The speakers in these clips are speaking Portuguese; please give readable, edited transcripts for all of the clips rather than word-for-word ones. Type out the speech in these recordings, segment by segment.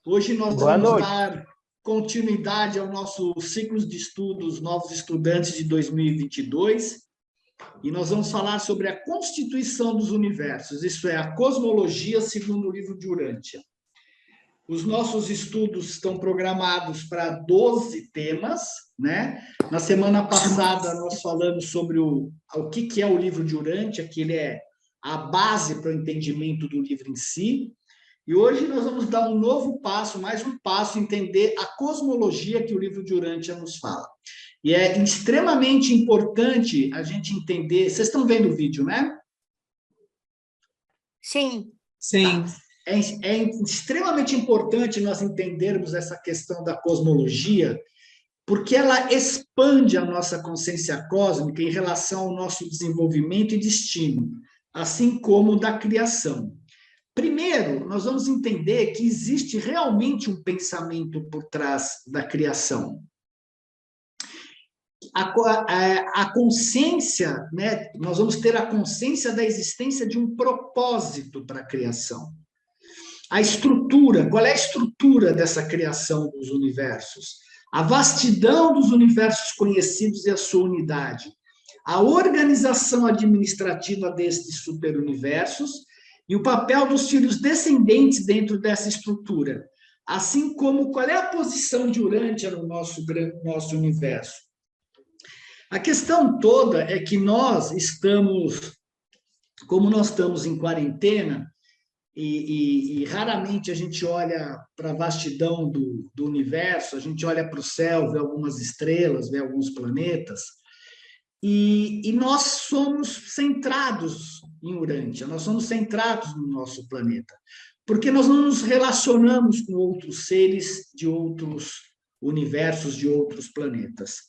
Hoje nós Boa vamos noite. dar continuidade ao nosso ciclo de estudos Novos Estudantes de 2022 e nós vamos falar sobre a constituição dos universos, isso é, a cosmologia segundo o livro de Urântia. Os nossos estudos estão programados para 12 temas, né? Na semana passada nós falamos sobre o que é o livro de Urântia, que ele é a base para o entendimento do livro em si. E hoje nós vamos dar um novo passo, mais um passo, entender a cosmologia que o livro de Urântia nos fala. E é extremamente importante a gente entender. Vocês estão vendo o vídeo, né? Sim. Sim. Tá. É extremamente importante nós entendermos essa questão da cosmologia, porque ela expande a nossa consciência cósmica em relação ao nosso desenvolvimento e destino, assim como da criação. Primeiro, nós vamos entender que existe realmente um pensamento por trás da criação. A consciência, né? Nós vamos ter a consciência da existência de um propósito para a criação. A estrutura, qual é a estrutura dessa criação dos universos? A vastidão dos universos conhecidos e a sua unidade. A organização administrativa destes superuniversos e o papel dos filhos descendentes dentro dessa estrutura. Assim como qual é a posição de Urântia no nosso universo. A questão toda é que nós estamos, como nós estamos em quarentena, e raramente a gente olha para a vastidão do universo, a gente olha para o céu, vê algumas estrelas, vê alguns planetas, e nós somos centrados em Urântia, nós somos centrados no nosso planeta, porque nós não nos relacionamos com outros seres de outros universos, de outros planetas.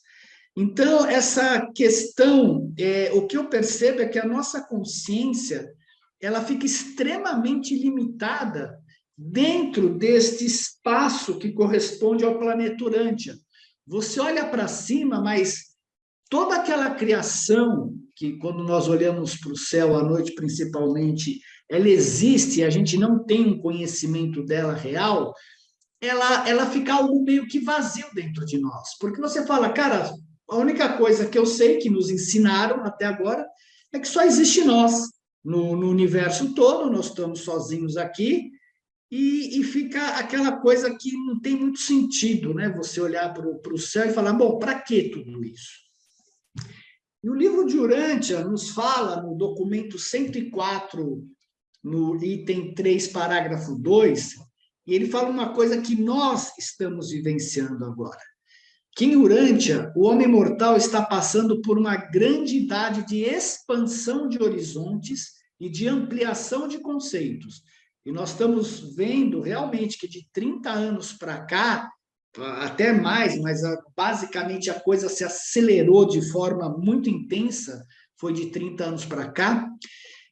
Então, essa questão, o que eu percebo é que a nossa consciência ela fica extremamente limitada dentro deste espaço que corresponde ao planeta Urântia. Você olha para cima, mas toda aquela criação, que quando nós olhamos para o céu à noite principalmente, ela existe e a gente não tem um conhecimento dela real, ela fica algo meio que vazio dentro de nós. Porque você fala, cara, a única coisa que eu sei, que nos ensinaram até agora, é que só existe nós. No universo todo, nós estamos sozinhos aqui, e fica aquela coisa que não tem muito sentido, né? Você olhar para o céu e falar, bom, para que tudo isso? E o livro de Urântia nos fala, no documento 104, no item 3, parágrafo 2, e ele fala uma coisa que nós estamos vivenciando agora. Que em Urântia, o homem mortal está passando por uma grande idade de expansão de horizontes e de ampliação de conceitos. E nós estamos vendo realmente que de 30 anos para cá, até mais, mas basicamente a coisa se acelerou de forma muito intensa, foi de 30 anos para cá,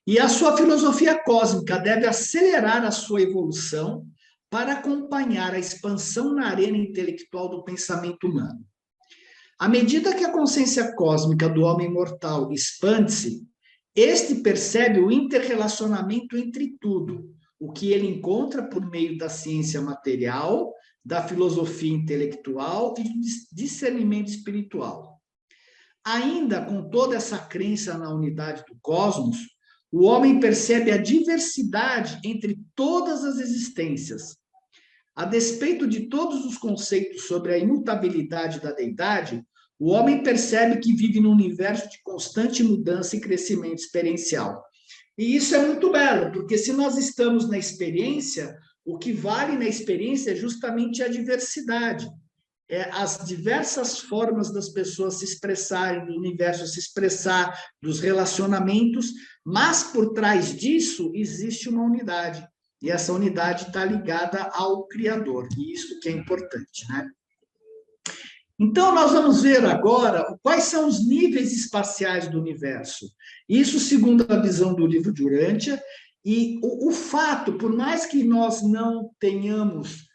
e a sua filosofia cósmica deve acelerar a sua evolução para acompanhar a expansão na arena intelectual do pensamento humano. À medida que a consciência cósmica do homem mortal expande-se, este percebe o interrelacionamento entre tudo, o que ele encontra por meio da ciência material, da filosofia intelectual e do discernimento espiritual. Ainda com toda essa crença na unidade do cosmos, o homem percebe a diversidade entre todas as existências. A despeito de todos os conceitos sobre a imutabilidade da deidade, o homem percebe que vive num universo de constante mudança e crescimento experiencial. E isso é muito belo, porque se nós estamos na experiência, o que vale na experiência é justamente a diversidade. As diversas formas das pessoas se expressarem, do universo se expressar, dos relacionamentos, mas por trás disso existe uma unidade. E essa unidade está ligada ao Criador, e isso que é importante, né? Então, nós vamos ver agora quais são os níveis espaciais do universo. Isso segundo a visão do livro de Urântia, e o fato, por mais que nós não tenhamos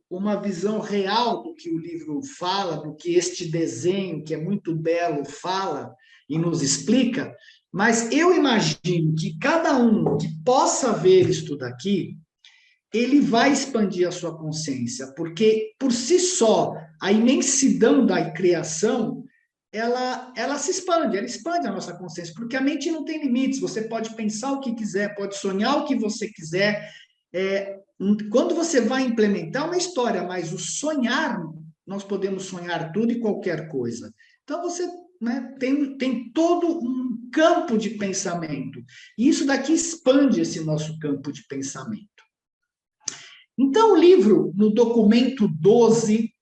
uma visão real do que o livro fala, do que este desenho, que é muito belo, fala e nos explica, mas eu imagino que cada um que possa ver isto daqui, ele vai expandir a sua consciência, porque, por si só, a imensidão da criação, ela se expande, ela expande a nossa consciência, porque a mente não tem limites, você pode pensar o que quiser, pode sonhar o que você quiser, quando você vai implementar uma história, mas o sonhar, nós podemos sonhar tudo e qualquer coisa. Então, você, né, tem todo um campo de pensamento, e isso daqui expande esse nosso campo de pensamento. Então, o livro, no documento 12,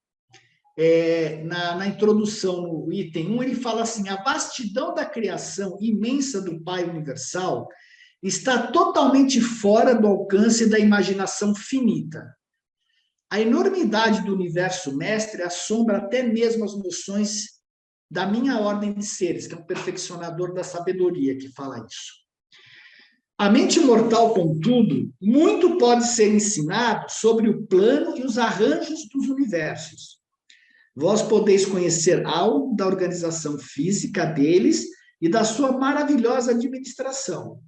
na introdução, no item 1, ele fala assim: a vastidão da criação imensa do Pai Universal está totalmente fora do alcance da imaginação finita. A enormidade do universo mestre assombra até mesmo as noções da minha ordem de seres, que é um perfeccionador da sabedoria que fala isso. A mente mortal, contudo, muito pode ser ensinado sobre o plano e os arranjos dos universos. Vós podeis conhecer algo da organização física deles e da sua maravilhosa administração.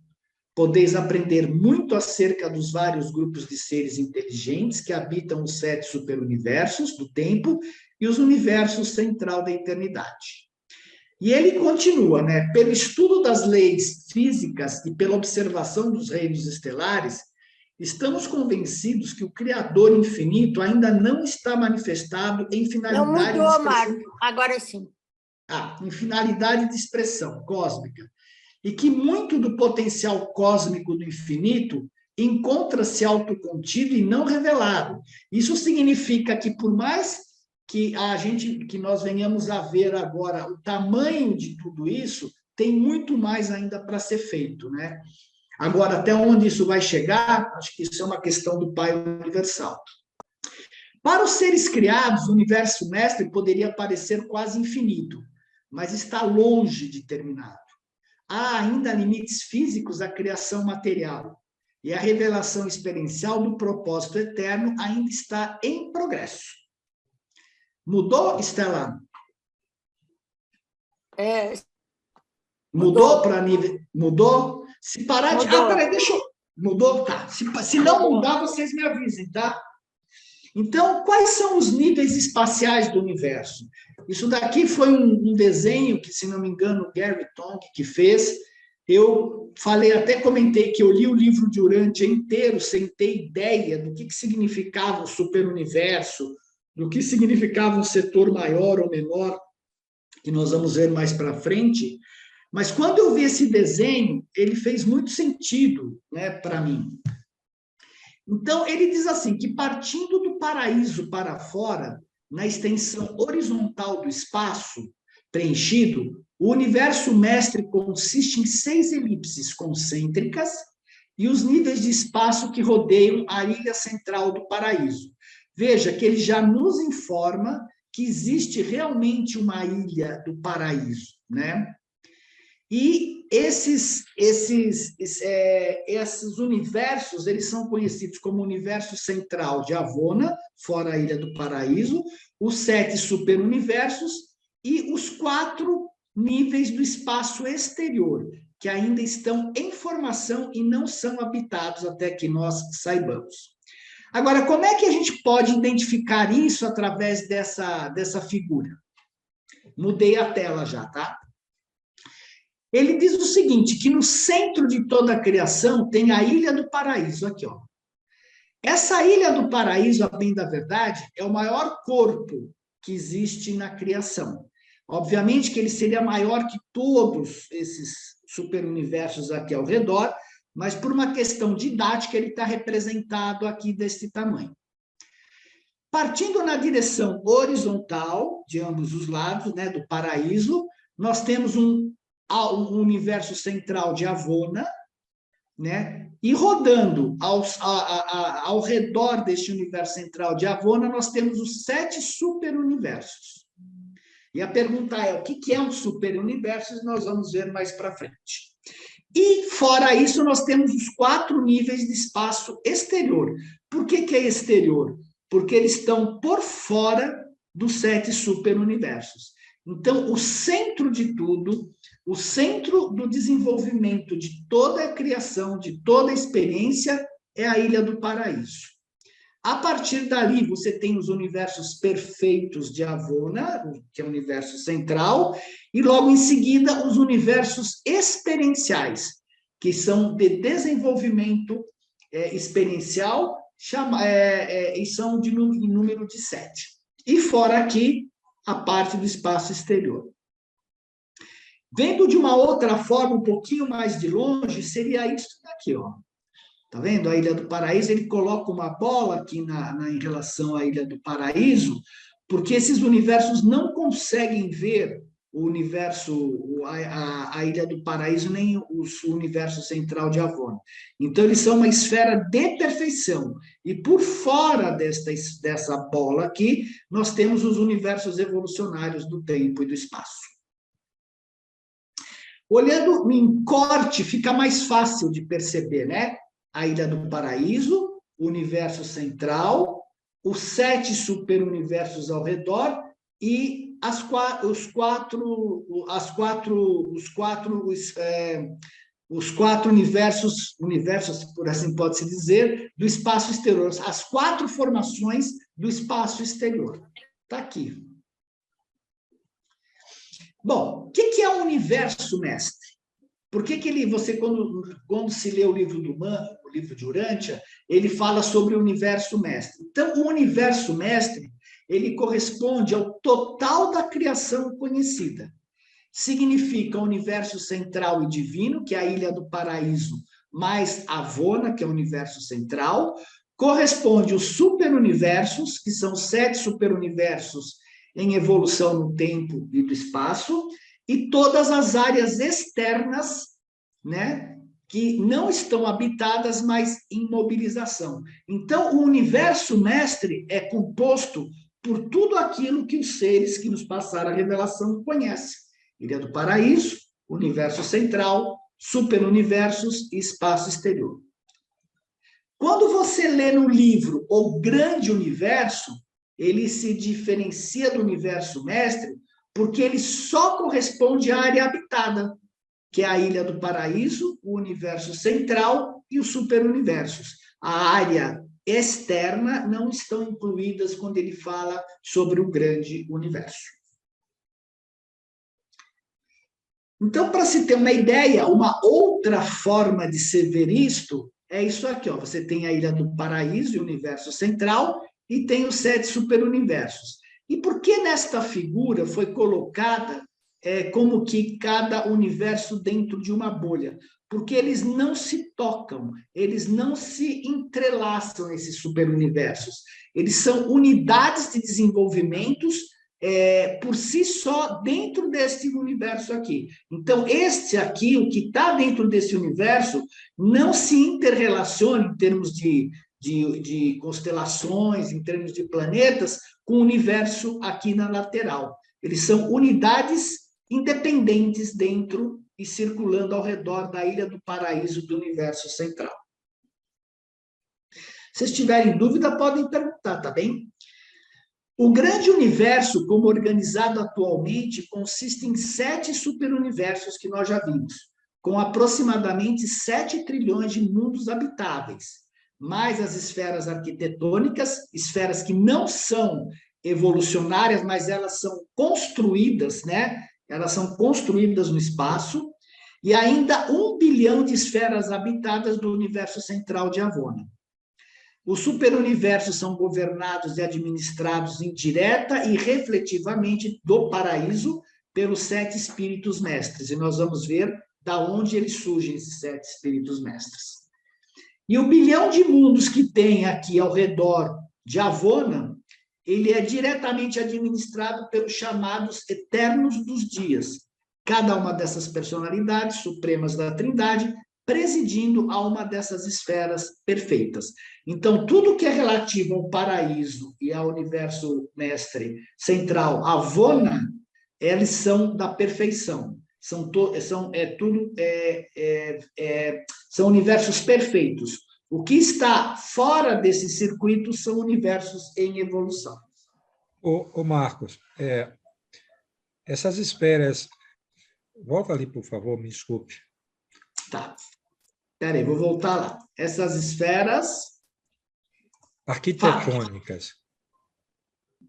Podeis aprender muito acerca dos vários grupos de seres inteligentes que habitam os 7 superuniversos do tempo e os universos central da eternidade. E ele continua, né? Pelo estudo das leis físicas e pela observação dos reinos estelares, estamos convencidos que o Criador infinito ainda não está manifestado em finalidade de expressão. Marco. Agora sim. Em finalidade de expressão cósmica. E que muito do potencial cósmico do infinito encontra-se autocontido e não revelado. Isso significa que, por mais que nós venhamos a ver agora o tamanho de tudo isso, tem muito mais ainda para ser feito, né? Agora, até onde isso vai chegar, acho que isso é uma questão do Pai Universal. Para os seres criados, o universo mestre poderia parecer quase infinito, mas está longe de terminado. Há ainda limites físicos à criação material, e a revelação experiencial do propósito eterno ainda está em progresso. Mudou, Estela? Mudou para nível... Mudou? Se parar de... Mudou. Peraí, deixa eu... Mudou? Tá. Se não mudar, vocês me avisem, tá? Então, quais são os níveis espaciais do universo? Isso daqui foi um desenho que, se não me engano, o Gary Tong que fez. Eu até comentei que eu li o livro de Urantia inteiro, sem ter ideia do que significava o superuniverso, do que significava um setor maior ou menor, que nós vamos ver mais para frente. Mas quando eu vi esse desenho, ele fez muito sentido, né, para mim. Então, ele diz assim, que partindo do paraíso para fora, na extensão horizontal do espaço preenchido, o universo mestre consiste em 6 elipses concêntricas e os níveis de espaço que rodeiam a ilha central do paraíso. Veja que ele já nos informa que existe realmente uma ilha do paraíso, né? E esses universos, eles são conhecidos como universo central de Avona, fora a Ilha do Paraíso, os 7 superuniversos e os 4 níveis do espaço exterior, que ainda estão em formação e não são habitados até que nós saibamos. Agora, como é que a gente pode identificar isso através dessa figura? Mudei a tela já, tá? Ele diz o seguinte, que no centro de toda a criação tem a Ilha do Paraíso, aqui, ó. Essa Ilha do Paraíso, a bem da verdade, é o maior corpo que existe na criação. Obviamente que ele seria maior que todos esses superuniversos aqui ao redor, mas por uma questão didática ele está representado aqui desse tamanho. Partindo na direção horizontal, de ambos os lados, né, do paraíso, nós temos um universo central de Avona, né? E rodando ao redor deste universo central de Avona, nós temos os 7 superuniversos. E a pergunta é, o que é um superuniverso? Nós vamos ver mais para frente. E, fora isso, nós temos os 4 níveis de espaço exterior. Por que é exterior? Porque eles estão por fora dos 7 superuniversos. Então, o centro de tudo, o centro do desenvolvimento de toda a criação, de toda a experiência, é a Ilha do Paraíso. A partir dali, você tem os universos perfeitos de Avona, que é o universo central, e logo em seguida os universos experienciais, que são de desenvolvimento experiencial, e são em número de 7. E fora aqui, a parte do espaço exterior. Vendo de uma outra forma, um pouquinho mais de longe, seria isso daqui, ó. Tá vendo? A Ilha do Paraíso, ele coloca uma bola aqui em relação à Ilha do Paraíso, porque esses universos não conseguem ver o universo, a Ilha do Paraíso, nem o universo central de Avona. Então, eles são uma esfera de perfeição. E por fora dessa bola aqui, nós temos os universos evolucionários do tempo e do espaço. Olhando em corte, fica mais fácil de perceber, né? A Ilha do Paraíso, o universo central, os 7 superuniversos ao redor e os quatro universos, por assim pode-se dizer, do espaço exterior, as 4 formações do espaço exterior. Está aqui. Bom, o que é o universo mestre? Por que você, quando se lê o livro do Man, o livro de Urântia, ele fala sobre o universo mestre? Então, o universo mestre, ele corresponde ao total da criação conhecida. Significa o universo central e divino, que é a Ilha do Paraíso, mais Avona, que é o universo central. Corresponde os superuniversos, que são 7 superuniversos em evolução no tempo e do espaço, e todas as áreas externas, né, que não estão habitadas, mas em mobilização. Então, o universo mestre é composto por tudo aquilo que os seres que nos passaram a revelação conhecem. Ilha do Paraíso, universo central, superuniversos e espaço exterior. Quando você lê no livro O Grande Universo, ele se diferencia do universo mestre porque ele só corresponde à área habitada, que é a Ilha do Paraíso, o universo central e os superuniversos. A área externa não estão incluídas quando ele fala sobre o grande universo. Então, para se ter uma ideia, uma outra forma de se ver isto é isso aqui, ó. Você tem a Ilha do Paraíso e o universo central e tem os 7 superuniversos. E por que nesta figura foi colocada como que cada universo dentro de uma bolha? Porque eles não se tocam, eles não se entrelaçam, esses superuniversos. Eles são unidades de desenvolvimentos por si só dentro deste universo aqui. Então, este aqui, o que está dentro desse universo, não se interrelaciona em termos de constelações, em termos de planetas, com o universo aqui na lateral. Eles são unidades independentes dentro e circulando ao redor da Ilha do Paraíso do universo central. Se vocês tiverem dúvida, podem perguntar, tá bem? O grande universo, como organizado atualmente, consiste em 7 superuniversos que nós já vimos, com aproximadamente 7 trilhões de mundos habitáveis, mais as esferas arquitetônicas, esferas que não são evolucionárias, mas elas são construídas, né? Elas são construídas no espaço, e ainda 1 bilhão de esferas habitadas do universo central de Avona. Os superuniversos são governados e administrados indireta e refletivamente do paraíso pelos 7 espíritos mestres. E nós vamos ver da onde eles surgem, esses 7 espíritos mestres. E o bilhão de mundos que tem aqui ao redor de Avona, ele é diretamente administrado pelos chamados Eternos dos Dias. Cada uma dessas personalidades supremas da Trindade presidindo a uma dessas esferas perfeitas. Então, tudo que é relativo ao paraíso e ao universo mestre central, Avona, eles são da perfeição. São universos perfeitos. O que está fora desse circuito são universos em evolução. Ô Marcos, essas esferas... Volta ali, por favor, me desculpe. Tá. Peraí, vou voltar lá. Essas esferas... arquitetônicas.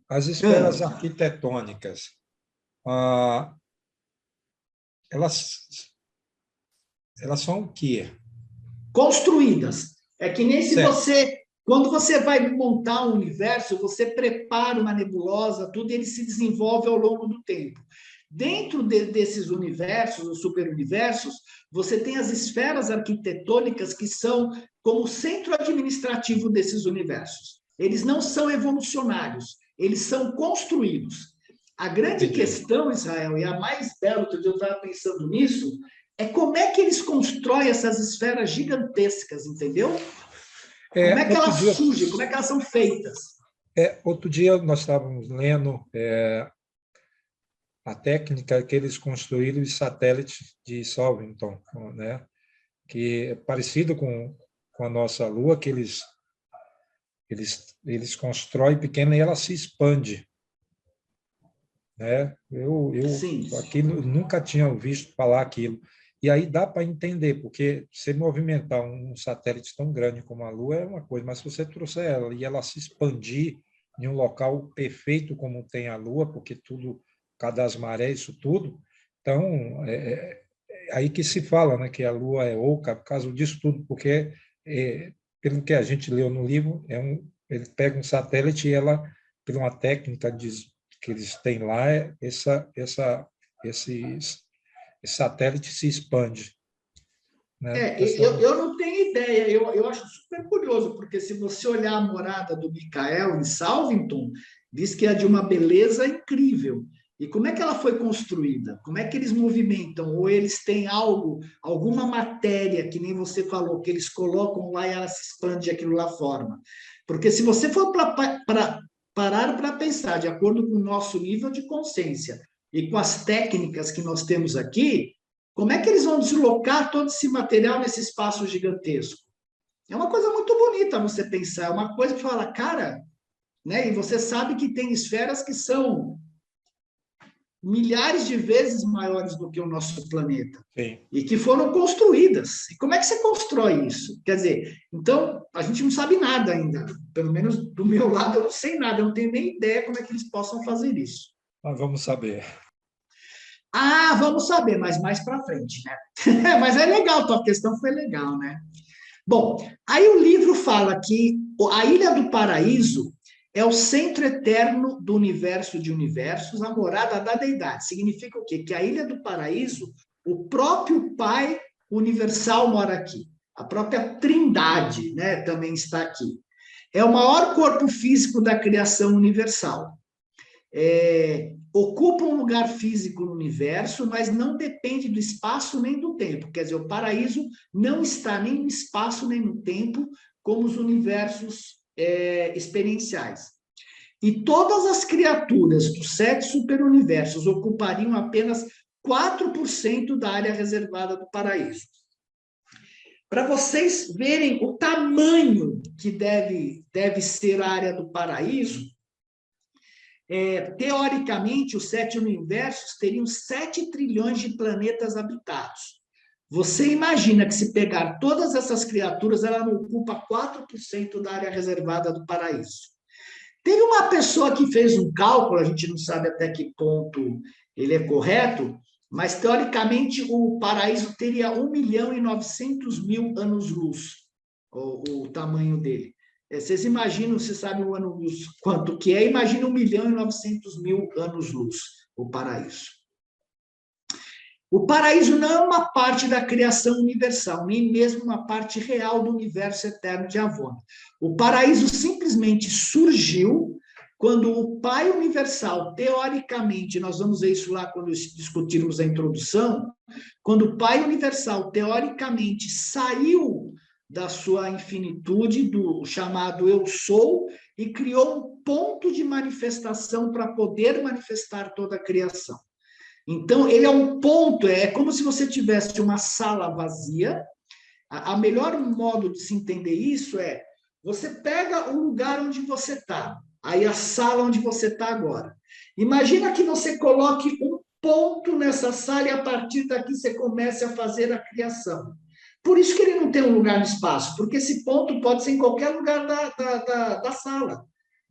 As esferas arquitetônicas, elas são o quê? Construídas. É que nem se Certo. você... Quando você vai montar um universo, você prepara uma nebulosa, tudo, e ele se desenvolve ao longo do tempo. Dentro desses universos, os superuniversos, você tem as esferas arquitetônicas que são como o centro administrativo desses universos. Eles não são evolucionários, eles são construídos. A grande questão, Israel, e a mais bela, outro dia eu estava pensando nisso, é como é que eles constroem essas esferas gigantescas, entendeu? Como é que elas surgem? Como é que elas são feitas? Outro dia nós estávamos lendo a técnica que eles construíram de satélites de Solvington, né? Que é parecido com a nossa Lua, que eles constroem pequena e ela se expande. Né? Eu aquilo, nunca tinha visto falar aquilo. E aí dá para entender, porque se movimentar um satélite tão grande como a Lua é uma coisa, mas se você trouxer ela e ela se expandir em um local perfeito como tem a Lua, porque tudo, por causa das marés, isso tudo, então é aí que se fala, né, que a Lua é oca por causa disso tudo, porque, pelo que a gente leu no livro, ele pega um satélite e ela, por uma técnica que eles têm lá, esse satélite se expande. Né? Eu não tenho ideia, eu acho super curioso, porque se você olhar a morada do Michael em Salvington, diz que é de uma beleza incrível. E como é que ela foi construída? Como é que eles movimentam? Ou eles têm alguma matéria, que nem você falou, que eles colocam lá e ela se expande e aquilo lá forma? Porque se você for parar para pensar, de acordo com o nosso nível de consciência e com as técnicas que nós temos aqui, como é que eles vão deslocar todo esse material nesse espaço gigantesco? É uma coisa muito bonita você pensar, é uma coisa que fala, cara, né? E você sabe que tem esferas que são milhares de vezes maiores do que o nosso planeta. Sim. E que foram construídas. E como é que você constrói isso? Quer dizer, então, a gente não sabe nada ainda. Pelo menos do meu lado, eu não sei nada. Eu não tenho nem ideia como é que eles possam fazer isso. Mas vamos saber. Vamos saber, mas mais para frente, né? Mas é legal, tua questão foi legal, né? Bom, aí o livro fala que a Ilha do Paraíso é o centro eterno do universo de universos, a morada da deidade. Significa o quê? Que a Ilha do Paraíso, o próprio Pai Universal mora aqui. A própria Trindade, né, também está aqui. É o maior corpo físico da criação universal. Ocupa um lugar físico no universo, mas não depende do espaço nem do tempo. Quer dizer, o paraíso não está nem no espaço nem no tempo, como os universos experienciais. E todas as criaturas dos 7 superuniversos ocupariam apenas 4% da área reservada do paraíso. Para vocês verem o tamanho que deve ser a área do paraíso, teoricamente, os 7 universos teriam 7 trilhões de planetas habitados. Você imagina que se pegar todas essas criaturas, ela não ocupa 4% da área reservada do paraíso. Teve uma pessoa que fez um cálculo, a gente não sabe até que ponto ele é correto, mas teoricamente o paraíso teria 1.900.000 anos-luz, o tamanho dele. Vocês imaginam, você sabe o ano-luz quanto que é? Imagina 1.900.000 anos-luz, o paraíso. O paraíso não é uma parte da criação universal, nem mesmo uma parte real do universo eterno de Avona. O paraíso simplesmente surgiu quando o Pai Universal, teoricamente, nós vamos ver isso lá quando discutirmos a introdução, quando o Pai Universal, teoricamente, saiu da sua infinitude, do chamado Eu Sou, e criou um ponto de manifestação para poder manifestar toda a criação. Então, ele é um ponto, é como se você tivesse uma sala vazia. A melhor modo de se entender isso é, você pega o lugar onde você está, aí a sala onde você está agora. Imagina que você coloque um ponto nessa sala e a partir daqui você comece a fazer a criação. Por isso que ele não tem um lugar no espaço, porque esse ponto pode ser em qualquer lugar da sala.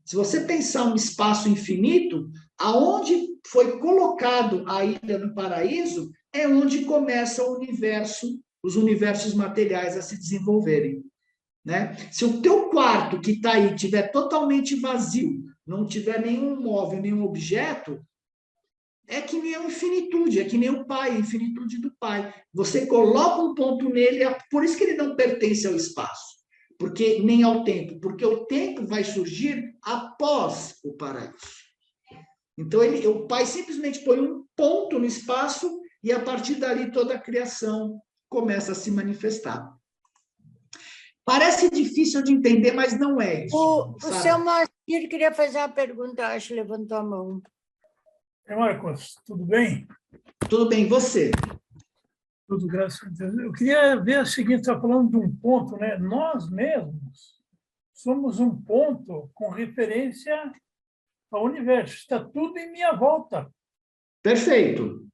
Se você pensar um espaço infinito, aonde foi colocado a Ilha do Paraíso é onde começa o universo, os universos materiais a se desenvolverem. Né? Se o teu quarto que está aí estiver totalmente vazio, não tiver nenhum móvel, nenhum objeto, é que nem a infinitude, é que nem o Pai, a infinitude do Pai. Você coloca um ponto nele, por isso que ele não pertence ao espaço, porque nem ao tempo, porque o tempo vai surgir após o paraíso. Então, o Pai simplesmente põe um ponto no espaço e, a partir dali, toda a criação começa a se manifestar. Parece difícil de entender, mas não é isso. O seu Moacir queria fazer uma pergunta, acho que levantou a mão. Marcos, tudo bem? Tudo bem, você? Tudo, graças a Deus. Eu queria ver o seguinte, você está falando de um ponto, né? Nós mesmos somos um ponto com referência ao universo. Está tudo em minha volta. Perfeito.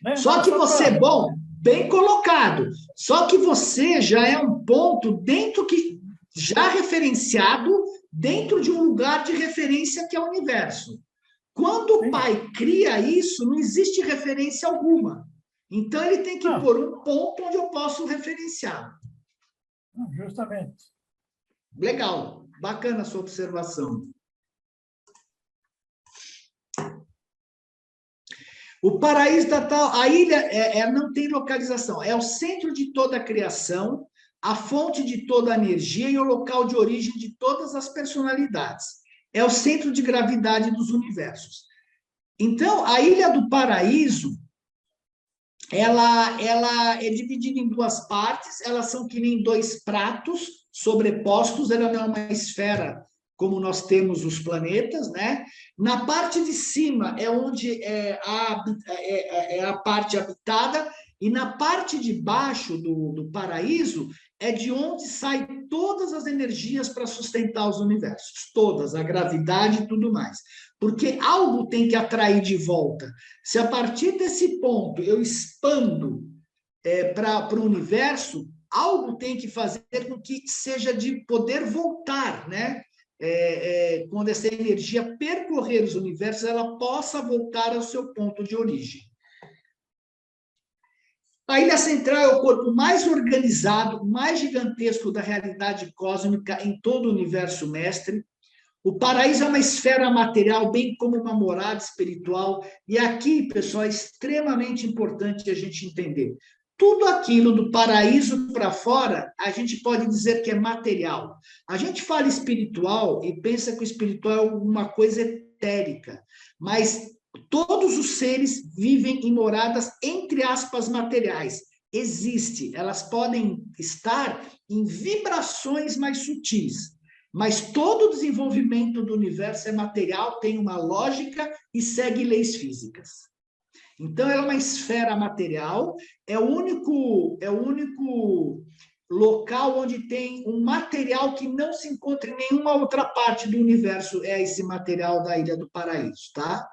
Né? Só que você, bom, bem colocado. Só que você já é um ponto dentro que já referenciado dentro de um lugar de referência que é o universo. Quando o Pai cria isso, não existe referência alguma. Então, ele tem que pôr um ponto onde eu posso referenciar. Justamente. Legal. Bacana a sua observação. O paraíso da tal... A ilha não tem localização. É o centro de toda a criação, a fonte de toda a energia e o local de origem de todas as personalidades. É o centro de gravidade dos universos. Então, a Ilha do Paraíso, ela é dividida em duas partes, elas são que nem dois pratos sobrepostos, ela não é uma esfera como nós temos os planetas, né? Na parte de cima é onde é a parte habitada, e na parte de baixo do paraíso é de onde saem todas as energias para sustentar os universos, todas, a gravidade e tudo mais. Porque algo tem que atrair de volta. Se a partir desse ponto eu expando para o universo, algo tem que fazer com que seja de poder voltar, né? Quando essa energia percorrer os universos, ela possa voltar ao seu ponto de origem. A ilha central é o corpo mais organizado, mais gigantesco da realidade cósmica em todo o universo mestre. O paraíso é uma esfera material, bem como uma morada espiritual. E aqui, pessoal, é extremamente importante a gente entender. Tudo aquilo do paraíso para fora, a gente pode dizer que é material. A gente fala espiritual e pensa que o espiritual é uma coisa etérica, mas todos os seres vivem em moradas, entre aspas, materiais. Existe, elas podem estar em vibrações mais sutis, mas todo o desenvolvimento do universo é material, tem uma lógica e segue leis físicas. Então, ela é uma esfera material, é o único local onde tem um material que não se encontra em nenhuma outra parte do universo, é esse material da Ilha do Paraíso, tá?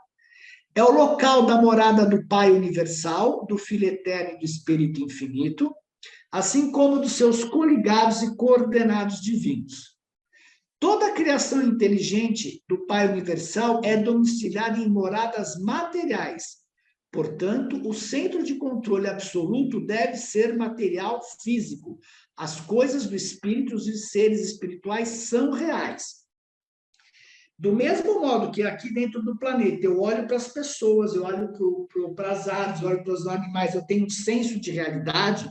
É o local da morada do Pai Universal, do Filho Eterno e do Espírito Infinito, assim como dos seus coligados e coordenados divinos. Toda a criação inteligente do Pai Universal é domiciliada em moradas materiais. Portanto, o centro de controle absoluto deve ser material físico. As coisas do espírito e os seres espirituais são reais. Do mesmo modo que aqui dentro do planeta eu olho para as pessoas, eu olho para as aves, eu olho para os animais, eu tenho um senso de realidade.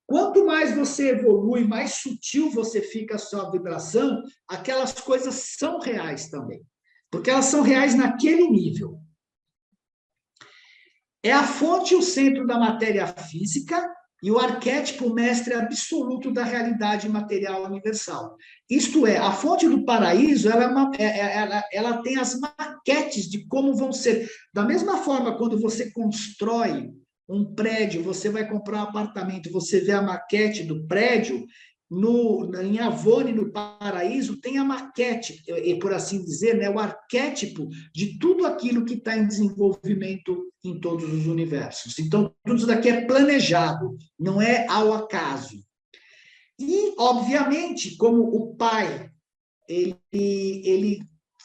Quanto mais você evolui, mais sutil você fica a sua vibração, aquelas coisas são reais também. Porque elas são reais naquele nível. É a fonte e o centro da matéria física e o arquétipo mestre absoluto da realidade material universal. Isto é, a fonte do paraíso, ela tem as maquetes de como vão ser. Da mesma forma, quando você constrói um prédio, você vai comprar um apartamento, você vê a maquete do prédio, em Avone, no paraíso, tem a maquete, por assim dizer, né, o arquétipo de tudo aquilo que está em desenvolvimento em todos os universos. Então, tudo isso daqui é planejado, não é ao acaso. E, obviamente, como o Pai, ele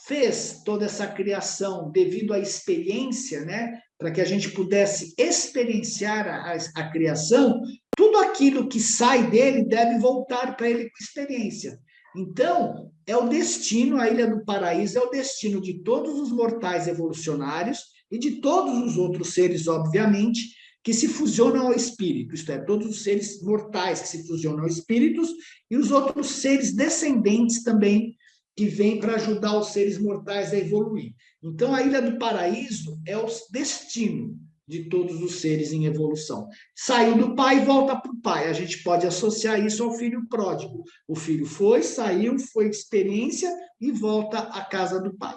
fez toda essa criação devido à experiência, né, para que a gente pudesse experienciar a criação, tudo aquilo que sai dele deve voltar para ele com experiência. Então, é o destino, a Ilha do Paraíso é o destino de todos os mortais evolucionários e de todos os outros seres, obviamente, que se fusionam ao espírito, isto é, todos os seres mortais que se fusionam ao espíritos e os outros seres descendentes também que vêm para ajudar os seres mortais a evoluir. Então, a Ilha do Paraíso é o destino de todos os seres em evolução. Saiu do pai e volta para o pai. A gente pode associar isso ao filho pródigo. O filho foi, saiu, foi experiência e volta à casa do pai.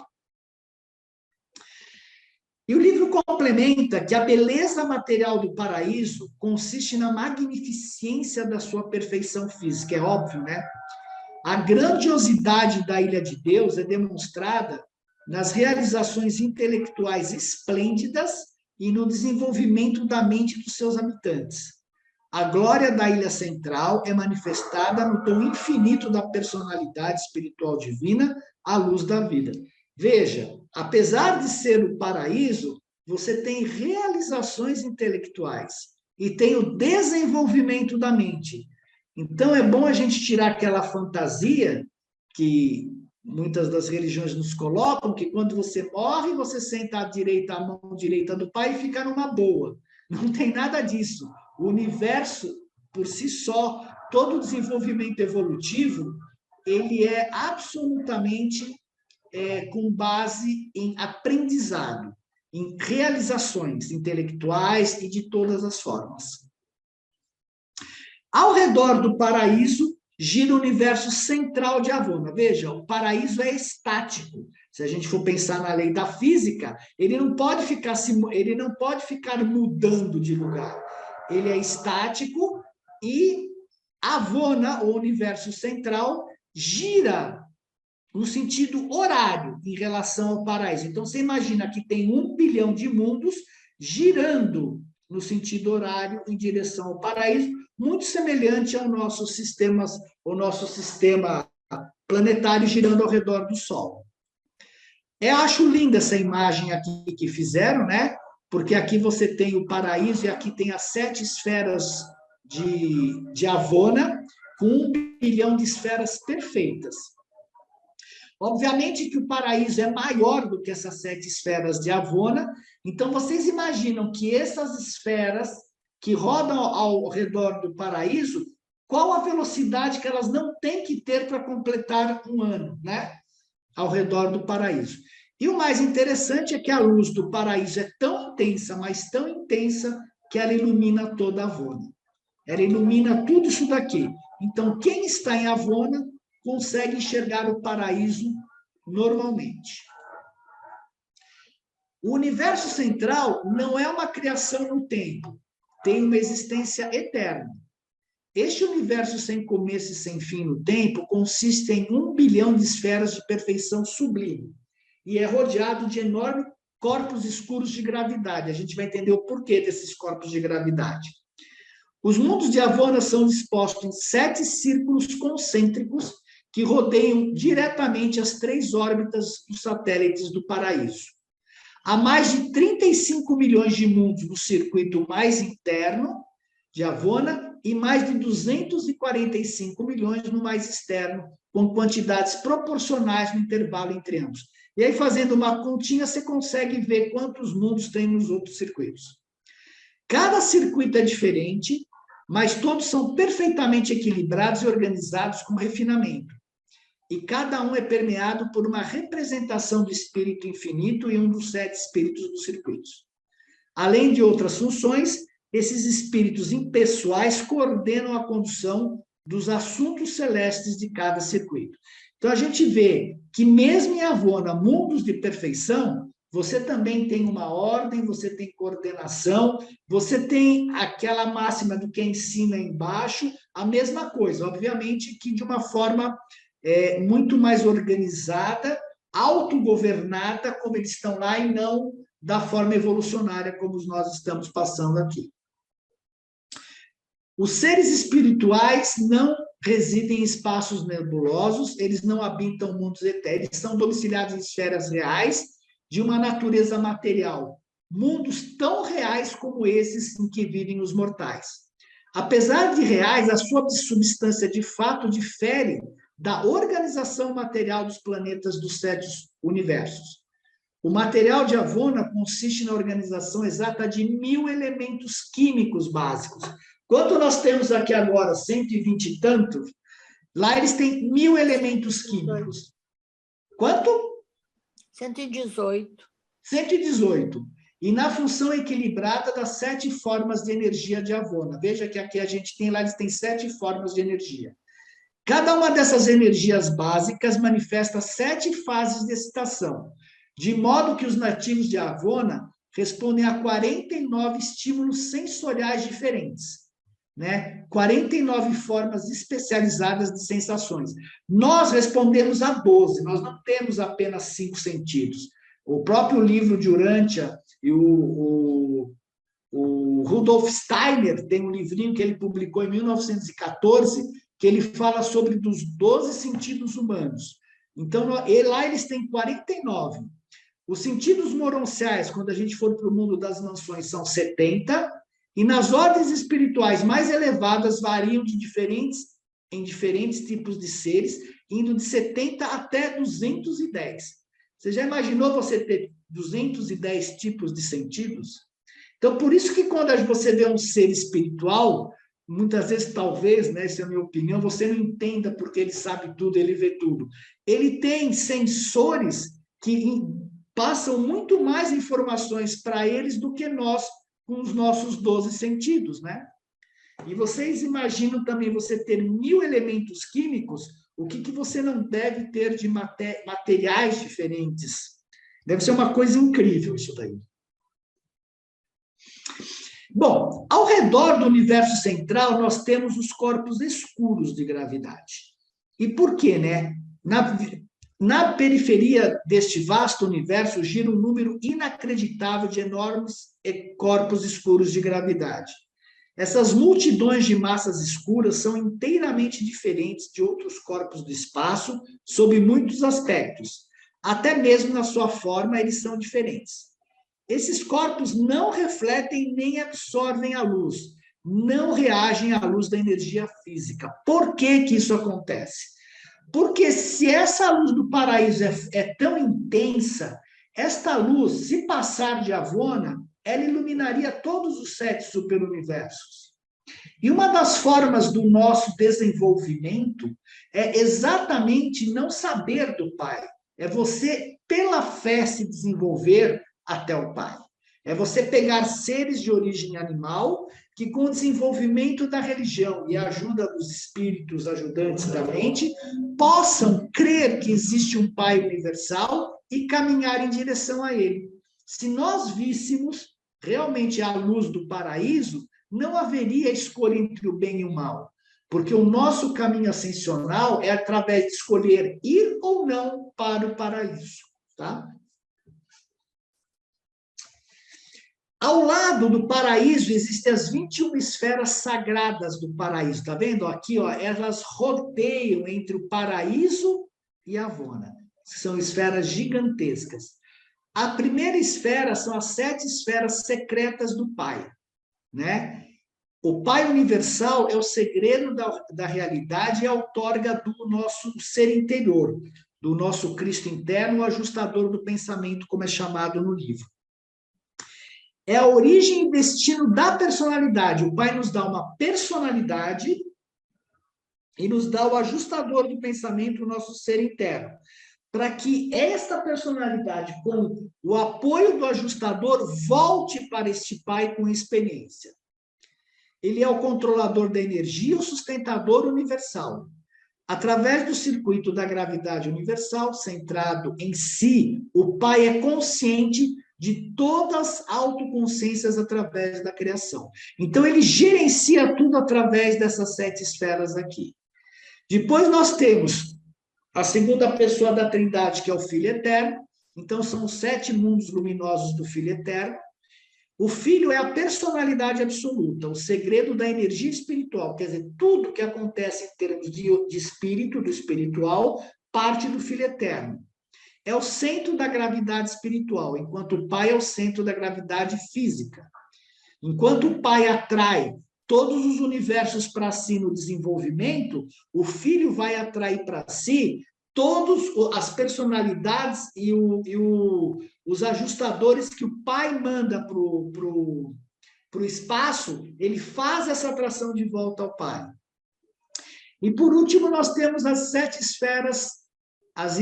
E o livro complementa que a beleza material do paraíso consiste na magnificência da sua perfeição física. É óbvio, né? A grandiosidade da Ilha de Deus é demonstrada nas realizações intelectuais esplêndidas e no desenvolvimento da mente dos seus habitantes. A glória da Ilha Central é manifestada no tom infinito da personalidade espiritual divina, à luz da vida. Veja, apesar de ser o paraíso, você tem realizações intelectuais e tem o desenvolvimento da mente. Então, é bom a gente tirar aquela fantasia que muitas das religiões nos colocam, que quando você morre, você senta à mão direita do pai e fica numa boa. Não tem nada disso. O universo, por si só, todo o desenvolvimento evolutivo, ele é absolutamente com base em aprendizado, em realizações intelectuais e de todas as formas. Ao redor do paraíso, gira o universo central de Avona. Veja, o paraíso é estático. Se a gente for pensar na lei da física, ele não pode ficar mudando de lugar. Ele é estático e Avona, o universo central, gira no sentido horário em relação ao paraíso. Então, você imagina que tem 1 bilhão de mundos girando no sentido horário em direção ao paraíso, muito semelhante ao nosso sistema planetário girando ao redor do Sol. Eu acho linda essa imagem aqui que fizeram, né? Porque aqui você tem o paraíso e aqui tem as 7 esferas de Avona, com 1 bilhão de esferas perfeitas. Obviamente que o paraíso é maior do que essas 7 esferas de Avona, então vocês imaginam que essas esferas que rodam ao redor do paraíso, qual a velocidade que elas não têm que ter para completar um ano, né? Ao redor do paraíso. E o mais interessante é que a luz do paraíso é tão intensa, mas tão intensa, que ela ilumina toda a Avona. Ela ilumina tudo isso daqui. Então, quem está em Avona consegue enxergar o paraíso normalmente. O universo central não é uma criação no tempo, tem uma existência eterna. Este universo sem começo e sem fim no tempo consiste em 1 bilhão de esferas de perfeição sublime e é rodeado de enormes corpos escuros de gravidade. A gente vai entender o porquê desses corpos de gravidade. Os mundos de Avona são dispostos em 7 círculos concêntricos que rodeiam diretamente as 3 órbitas dos satélites do paraíso. Há mais de 35 milhões de mundos no circuito mais interno de Avona e mais de 245 milhões no mais externo, com quantidades proporcionais no intervalo entre ambos. E aí, fazendo uma continha, você consegue ver quantos mundos tem nos outros circuitos. Cada circuito é diferente, mas todos são perfeitamente equilibrados e organizados com refinamento. E cada um é permeado por uma representação do espírito infinito e um dos 7 espíritos dos circuitos. Além de outras funções, esses espíritos impessoais coordenam a condução dos assuntos celestes de cada circuito. Então, a gente vê que mesmo em Avona, mundos de perfeição, você também tem uma ordem, você tem coordenação, você tem aquela máxima do que é em cima e embaixo, a mesma coisa, obviamente que de uma forma muito mais organizada, autogovernada, como eles estão lá, e não da forma evolucionária como nós estamos passando aqui. Os seres espirituais não residem em espaços nebulosos, eles não habitam mundos etéreos, são domiciliados em esferas reais, de uma natureza material, mundos tão reais como esses em que vivem os mortais. Apesar de reais, a sua substância de fato difere da organização material dos planetas dos 7 universos. O material de Avona consiste na organização exata de 1000 elementos químicos básicos. Quanto nós temos aqui agora? 120 e tantos. Lá eles têm 1000 elementos químicos. Quanto? 118. 118. E na função equilibrada das 7 formas de energia de Avona. Veja que aqui a gente tem, lá eles têm 7 formas de energia. Cada uma dessas energias básicas manifesta 7 fases de excitação, de modo que os nativos de Avona respondem a 49 estímulos sensoriais diferentes, né? 49 formas especializadas de sensações. Nós respondemos a 12, nós não temos apenas 5 sentidos. O próprio livro de Urântia e o Rudolf Steiner tem um livrinho que ele publicou em 1914, que ele fala sobre dos 12 sentidos humanos. Então, lá eles têm 49. Os sentidos moronciais, quando a gente for para o mundo das mansões, são 70, e nas ordens espirituais mais elevadas variam em diferentes tipos de seres, indo de 70 até 210. Você já imaginou você ter 210 tipos de sentidos? Então, por isso que quando você vê um ser espiritual, muitas vezes, talvez, né, essa é a minha opinião, você não entenda porque ele sabe tudo, ele vê tudo. Ele tem sensores que passam muito mais informações para eles do que nós com os nossos 12 sentidos, né? E vocês imaginam também você ter 1000 elementos químicos, o que você não deve ter de materiais diferentes? Deve ser uma coisa incrível isso daí. Bom, ao redor do universo central, nós temos os corpos escuros de gravidade. E por quê, né? Na periferia deste vasto universo gira um número inacreditável de enormes corpos escuros de gravidade. Essas multidões de massas escuras são inteiramente diferentes de outros corpos do espaço, sob muitos aspectos. Até mesmo na sua forma, eles são diferentes. Esses corpos não refletem nem absorvem a luz, não reagem à luz da energia física. Por que que isso acontece? Porque se essa luz do paraíso é tão intensa, esta luz, se passar de Avona, ela iluminaria todos os 7 superuniversos. E uma das formas do nosso desenvolvimento é exatamente não saber do Pai. É você, pela fé, se desenvolver até o Pai. É você pegar seres de origem animal que, com o desenvolvimento da religião e a ajuda dos espíritos ajudantes da mente, possam crer que existe um Pai universal e caminhar em direção a Ele. Se nós víssemos realmente a luz do paraíso, não haveria escolha entre o bem e o mal, porque o nosso caminho ascensional é através de escolher ir ou não para o paraíso, tá? Ao lado do paraíso existem as 21 esferas sagradas do paraíso, tá vendo? Aqui, ó, elas rodeiam entre o paraíso e a Avona. São esferas gigantescas. A primeira esfera são as 7 esferas secretas do Pai, né? O Pai universal é o segredo da realidade e a outorga do nosso ser interior, do nosso Cristo interno, o ajustador do pensamento, como é chamado no livro. É a origem e destino da personalidade. O Pai nos dá uma personalidade e nos dá o ajustador do pensamento, o nosso ser interno, para que esta personalidade, com o apoio do ajustador, volte para este Pai com experiência. Ele é o controlador da energia, o sustentador universal. Através do circuito da gravidade universal, centrado em si, o Pai é consciente de todas as autoconsciências através da criação. Então, ele gerencia tudo através dessas 7 esferas aqui. Depois nós temos a segunda pessoa da Trindade, que é o Filho Eterno. Então, são os 7 mundos luminosos do Filho Eterno. O Filho é a personalidade absoluta, o segredo da energia espiritual. Quer dizer, tudo que acontece em termos de espírito, do espiritual, parte do Filho Eterno. É o centro da gravidade espiritual, enquanto o Pai é o centro da gravidade física. Enquanto o Pai atrai todos os universos para si no desenvolvimento, o Filho vai atrair para si todas as personalidades e os ajustadores que o Pai manda para o espaço, ele faz essa atração de volta ao Pai. E, por último, nós temos as 7 esferas, as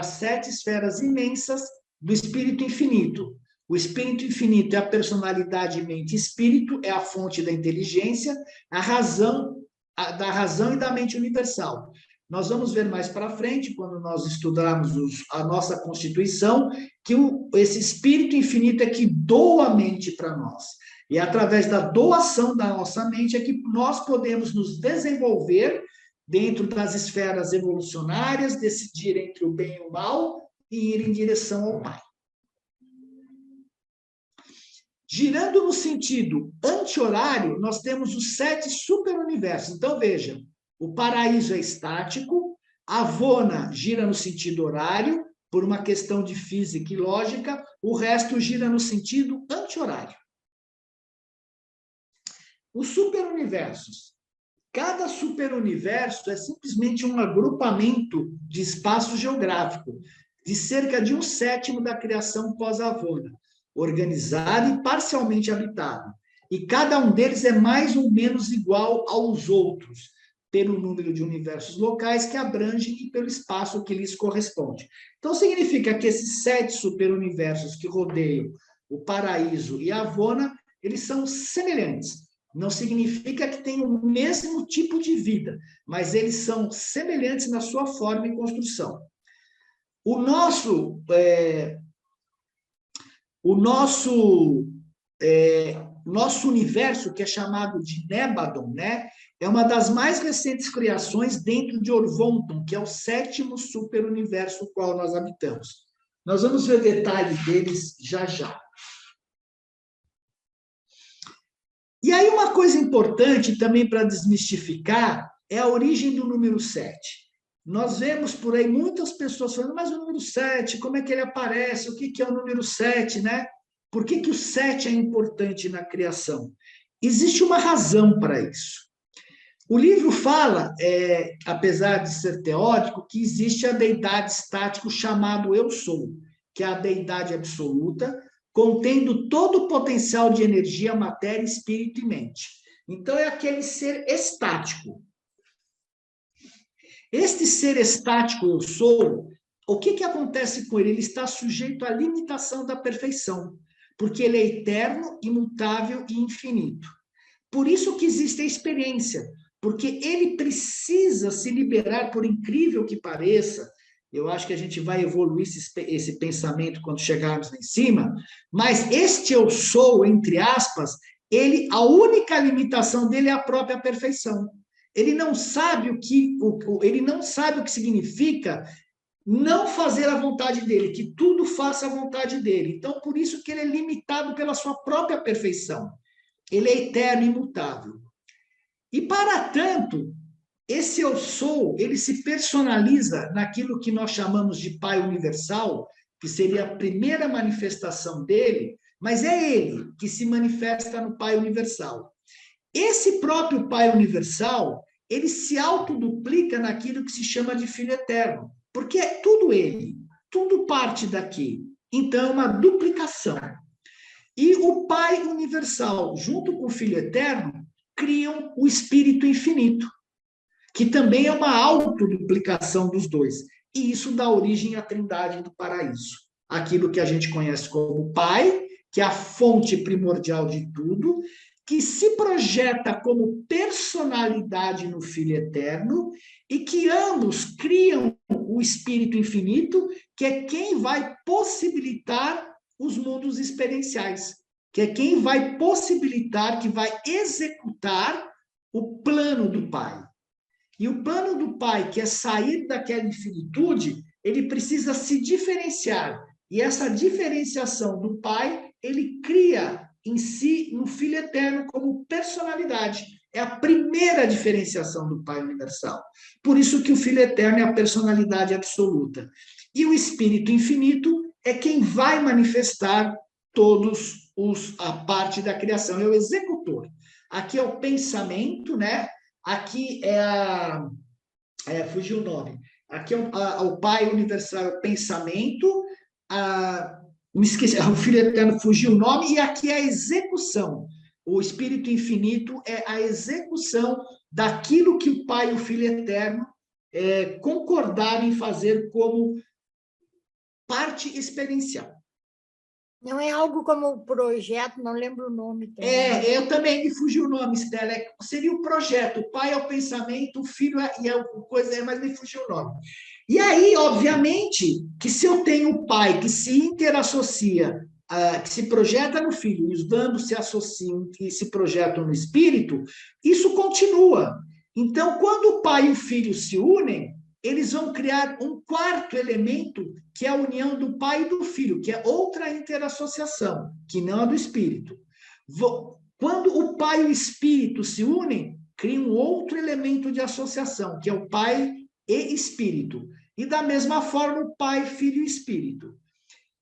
7 esferas imensas do Espírito Infinito. O Espírito Infinito é a personalidade mente-espírito, é a fonte da inteligência, da razão e da mente universal. Nós vamos ver mais para frente, quando nós estudarmos a nossa Constituição, que esse Espírito Infinito é que doa a mente para nós. E é através da doação da nossa mente é que nós podemos nos desenvolver dentro das esferas evolucionárias, decidir entre o bem e o mal e ir em direção ao Pai. Girando no sentido anti-horário, nós temos os 7 superuniversos. Então, veja, o paraíso é estático, a Avona gira no sentido horário, por uma questão de física e lógica, o resto gira no sentido anti-horário. Os superuniversos. Cada superuniverso é simplesmente um agrupamento de espaço geográfico, de cerca de 1/7 da criação pós-Avona, organizado e parcialmente habitado. E cada um deles é mais ou menos igual aos outros, pelo número de universos locais que abrangem e pelo espaço que lhes corresponde. Então, significa que esses 7 superuniversos que rodeiam o paraíso e a Avona, eles são semelhantes. Não significa que tenham o mesmo tipo de vida, mas eles são semelhantes na sua forma e construção. O nosso universo, que é chamado de Nébadon, né, é uma das mais recentes criações dentro de Orvonton, que é o 7º superuniverso no qual nós habitamos. Nós vamos ver detalhes deles já já. E aí uma coisa importante também para desmistificar é a origem do número 7. Nós vemos por aí muitas pessoas falando, mas o número 7, como é que ele aparece? O que é o número 7, né? Por que o 7 é importante na criação? Existe uma razão para isso. O livro fala, apesar de ser teórico, que existe a deidade estática chamado Eu Sou, que é a deidade absoluta, contendo todo o potencial de energia, matéria, espírito e mente. Então, é aquele ser estático. Este ser estático, Eu Sou, o que acontece com ele? Ele está sujeito à limitação da perfeição, porque ele é eterno, imutável e infinito. Por isso que existe a experiência, porque ele precisa se liberar, por incrível que pareça. Eu acho que a gente vai evoluir esse pensamento quando chegarmos lá em cima, mas este Eu Sou, entre aspas, a única limitação dele é a própria perfeição. Ele não sabe o que significa não fazer a vontade dele, que tudo faça a vontade dele. Então, por isso que ele é limitado pela sua própria perfeição. Ele é eterno e imutável. E, para tanto, esse Eu Sou, ele se personaliza naquilo que nós chamamos de Pai Universal, que seria a primeira manifestação dele, mas é ele que se manifesta no Pai Universal. Esse próprio Pai Universal, ele se autoduplica naquilo que se chama de Filho Eterno, porque é tudo ele, tudo parte daqui. Então, é uma duplicação. E o Pai Universal, junto com o Filho Eterno, criam o Espírito Infinito, que também é uma autoduplicação dos dois. E isso dá origem à Trindade do Paraíso. Aquilo que a gente conhece como Pai, que é a fonte primordial de tudo, que se projeta como personalidade no Filho Eterno e que ambos criam o Espírito Infinito, que é quem vai possibilitar os mundos experienciais, que é quem vai possibilitar, que vai executar o plano do Pai. E o plano do Pai, que é sair daquela infinitude, ele precisa se diferenciar. E essa diferenciação do Pai, ele cria em si, no Filho Eterno, como personalidade. É a primeira diferenciação do Pai universal. Por isso que o Filho Eterno é a personalidade absoluta. E o Espírito Infinito é quem vai manifestar a parte da criação, é o executor. Aqui é o pensamento, né? Aqui fugiu o nome. Aqui é o Pai universal, é o pensamento, me esqueci, o Filho Eterno fugiu o nome, e aqui é a execução. O Espírito Infinito é a execução daquilo que o Pai e o Filho Eterno concordaram em fazer como parte experiencial. Não é algo como o projeto, não lembro o nome também. Eu também me fugiu o nome, Stella. Seria o projeto, o Pai é o pensamento, o Filho mas me fugiu o nome. E aí, obviamente, que se eu tenho o Pai que se interassocia, que se projeta no Filho, e os ambos se associam e se projetam no Espírito, isso continua. Então, quando o Pai e o Filho se unem, eles vão criar um quarto elemento, que é a união do Pai e do Filho, que é outra interassociação, que não é do Espírito. Quando o Pai e o Espírito se unem, cria um outro elemento de associação, que é o Pai e Espírito. E da mesma forma, o Pai, Filho e Espírito.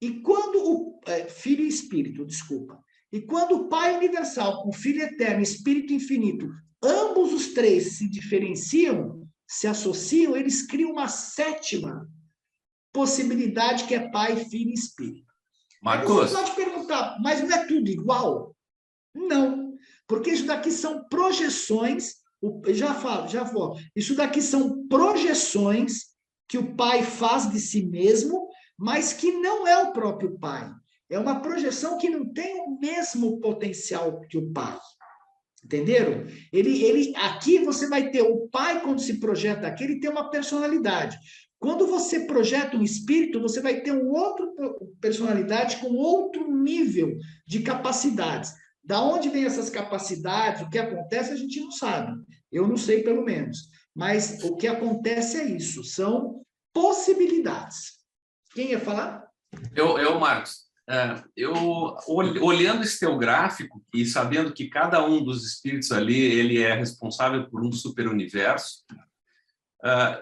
E quando Filho e Espírito, desculpa. E quando o Pai universal, o Filho eterno, Espírito infinito, ambos os três se diferenciam, se associam, eles criam uma sétima possibilidade, que é Pai, Filho e Espírito. Marcos. Você pode perguntar, mas não é tudo igual? Não, porque isso daqui são projeções, já vou. Isso daqui são projeções que o Pai faz de si mesmo, mas que não é o próprio Pai. É uma projeção que não tem o mesmo potencial que o Pai. Entenderam? Aqui você vai ter o Pai, quando se projeta aqui, ele tem uma personalidade. Quando você projeta um espírito, você vai ter uma outra personalidade com outro nível de capacidades. Da onde vem essas capacidades, o que acontece, a gente não sabe. Eu não sei, pelo menos. Mas o que acontece é isso, são possibilidades. Quem ia falar? Marcos. Olhando esse teu gráfico e sabendo que cada um dos espíritos ali ele é responsável por um superuniverso,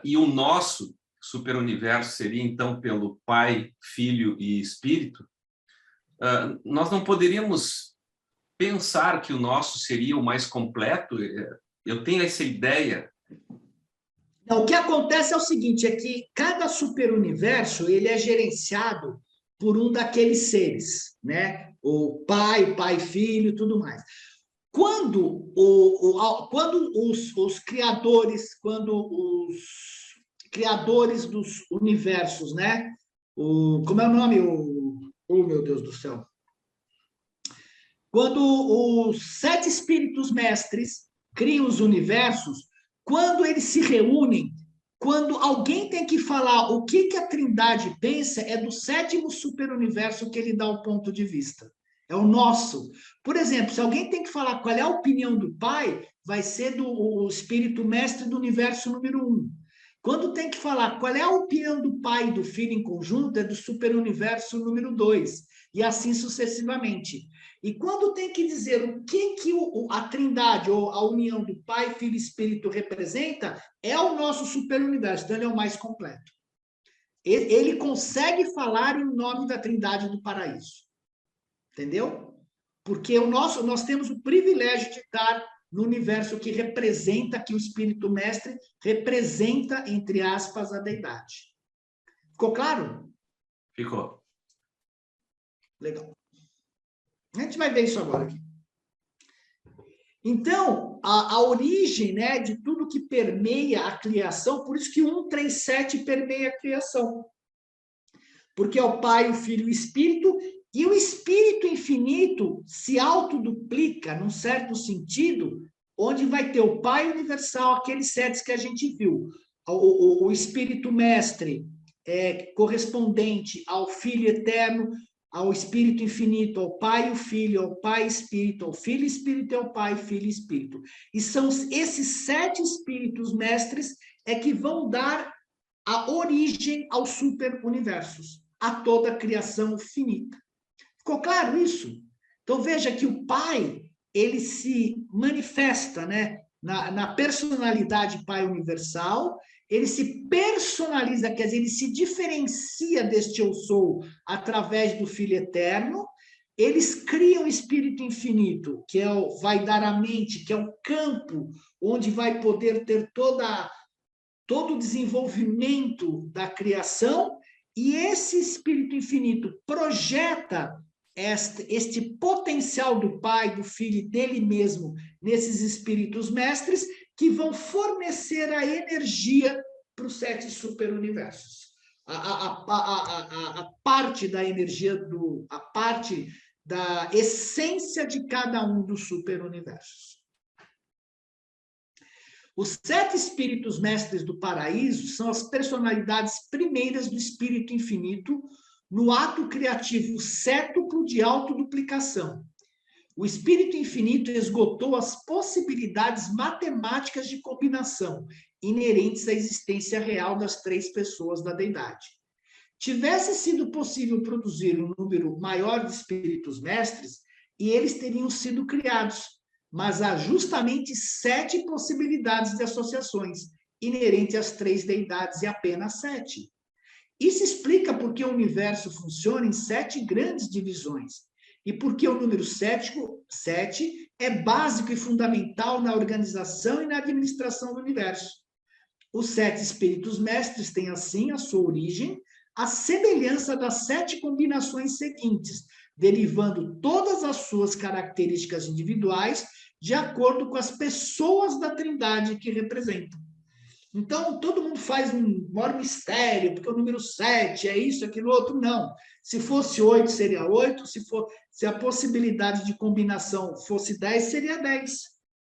e o nosso superuniverso seria, então, pelo Pai, Filho e Espírito, nós não poderíamos pensar que o nosso seria o mais completo? Eu tenho essa ideia. Não, o que acontece é o seguinte, é que cada superuniverso ele é gerenciado por um daqueles seres, né? O Pai, Filho, tudo mais. Quando os criadores, dos universos, né? Como é o nome? Oh, meu Deus do céu. Quando os 7 espíritos mestres criam os universos, quando eles se reúnem, quando alguém tem que falar o que a Trindade pensa, é do 7º superuniverso que ele dá o ponto de vista. É o nosso. Por exemplo, se alguém tem que falar qual é a opinião do Pai, vai ser do espírito mestre do universo número 1. Quando tem que falar qual é a opinião do Pai e do Filho em conjunto, é do superuniverso número 2. E assim sucessivamente. E quando tem que dizer o que a Trindade, ou a união do Pai, Filho e Espírito representa, é o nosso superuniverso. Então, ele é o mais completo. Ele consegue falar em nome da Trindade do Paraíso. Entendeu? Porque nós temos o privilégio de estar no universo que representa, que o Espírito Mestre representa, entre aspas, a Deidade. Ficou claro? Ficou. Legal. A gente vai ver isso agora aqui. Então, a origem, né, de tudo que permeia a criação, por isso que 137 permeia a criação. Porque é o Pai, o Filho e o Espírito, e o Espírito infinito se autoduplica, num certo sentido, onde vai ter o Pai universal, aqueles 7 que a gente viu, o Espírito Mestre, correspondente ao Filho Eterno, ao Espírito Infinito, ao Pai e o Filho, ao Pai Espírito, ao Filho Espírito e ao Pai, Filho e Espírito. E são esses 7 Espíritos Mestres que vão dar a origem aos super-universos, a toda a criação finita. Ficou claro isso? Então, veja que o Pai, ele se manifesta, né, na personalidade Pai Universal, ele se personaliza, quer dizer, ele se diferencia deste Eu Sou através do Filho Eterno. Eles criam o Espírito Infinito, que vai dar a mente, que é o campo onde vai poder ter todo o desenvolvimento da criação, e esse Espírito Infinito projeta este potencial do Pai, do Filho e dele mesmo nesses Espíritos Mestres, que vão fornecer a energia para os 7 superuniversos. A parte da energia, a parte da essência de cada um dos superuniversos. Os 7 Espíritos Mestres do Paraíso são as personalidades primeiras do Espírito Infinito no ato criativo cétuplo de autoduplicação. O Espírito Infinito esgotou as possibilidades matemáticas de combinação inerentes à existência real das 3 pessoas da deidade. Tivesse sido possível produzir um número maior de Espíritos Mestres, e eles teriam sido criados, mas há justamente 7 possibilidades de associações inerentes às 3 deidades e apenas 7. Isso explica por que o universo funciona em 7 grandes divisões, e porque o número 7 é básico e fundamental na organização e na administração do universo. Os 7 Espíritos Mestres têm, assim, a sua origem, a semelhança das 7 combinações seguintes, derivando todas as suas características individuais de acordo com as pessoas da Trindade que representam. Então, todo mundo faz um maior mistério, porque o número 7 é isso, aquilo, outro, não. Se fosse 8, seria 8, se a possibilidade de combinação fosse 10, seria 10.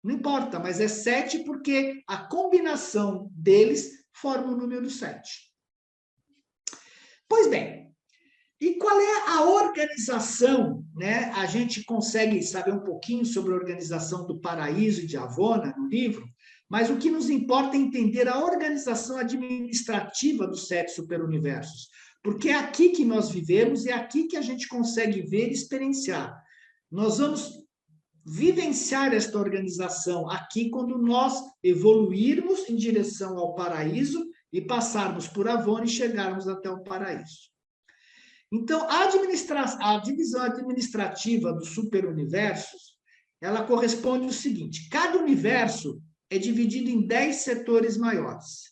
Não importa, mas é 7 porque a combinação deles forma o número 7. Pois bem, e qual é a organização, né? A gente consegue saber um pouquinho sobre a organização do Paraíso e de Avona no livro, mas o que nos importa é entender a organização administrativa dos 7 superuniversos, porque é aqui que nós vivemos e é aqui que a gente consegue ver e experienciar. Nós vamos vivenciar esta organização aqui quando nós evoluirmos em direção ao paraíso e passarmos por Avona e chegarmos até o paraíso. Então, a divisão administrativa dos superuniversos, ela corresponde ao seguinte: cada universo é dividido em 10 setores maiores.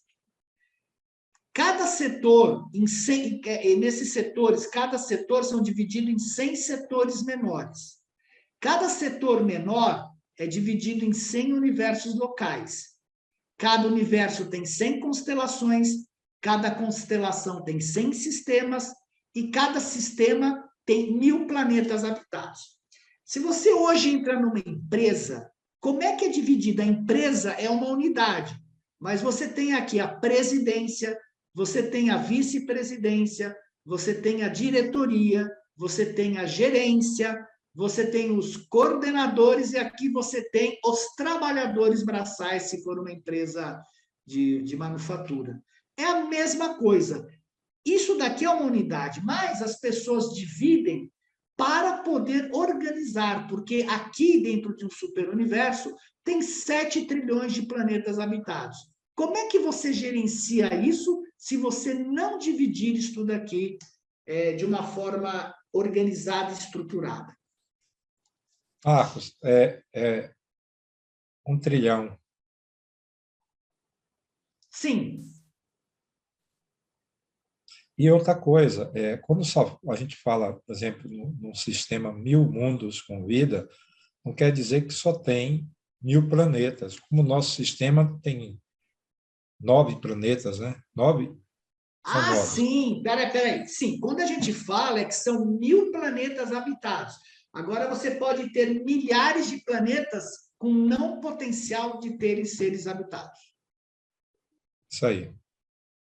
Cada setor, nesses setores, cada setor são divididos em 100 setores menores. Cada setor menor é dividido em 100 universos locais. Cada universo tem 100 constelações, cada constelação tem 100 sistemas, e cada sistema tem 1000 planetas habitados. Se você hoje entra numa empresa, como é que é dividida? A empresa é uma unidade, mas você tem aqui a presidência, você tem a vice-presidência, você tem a diretoria, você tem a gerência, você tem os coordenadores e aqui você tem os trabalhadores braçais, se for uma empresa de manufatura. É a mesma coisa. Isso daqui é uma unidade, mas as pessoas dividem para poder organizar, porque aqui dentro de um superuniverso tem 7 trilhões de planetas habitados. Como é que você gerencia isso se você não dividir isso tudo aqui de uma forma organizada e estruturada? Marcos, 1 trilhão. Sim. E outra coisa, quando a gente fala, por exemplo, num sistema 1000 mundos com vida, não quer dizer que só tem 1000 planetas. Como o nosso sistema tem 9 planetas, né? 9? São 9. Sim. Peraí. Sim, quando a gente fala que são 1000 planetas habitados. Agora você pode ter milhares de planetas com não potencial de terem seres habitados. Isso aí.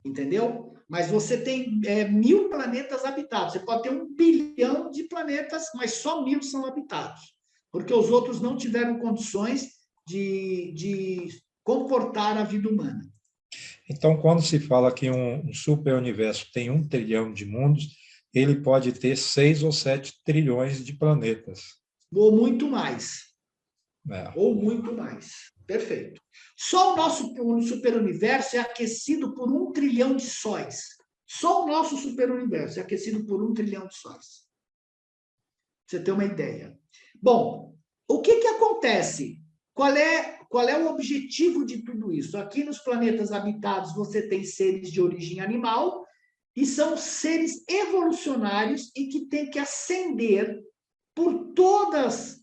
Entendeu? Mas você tem 1.000 planetas habitados. Você pode ter 1 bilhão de planetas, mas só 1.000 são habitados. Porque os outros não tiveram condições de comportar a vida humana. Então, quando se fala que um super-universo tem 1 trilhão de mundos, ele pode ter 6 ou 7 trilhões de planetas. Ou muito mais. É. Ou muito mais. Perfeito. Só o nosso superuniverso é aquecido por 1 trilhão de sóis. Só o nosso superuniverso é aquecido por 1 trilhão de sóis. Pra você ter uma ideia. Bom, o que acontece? Qual é o objetivo de tudo isso? Aqui nos planetas habitados você tem seres de origem animal e são seres evolucionários e que têm que ascender por todas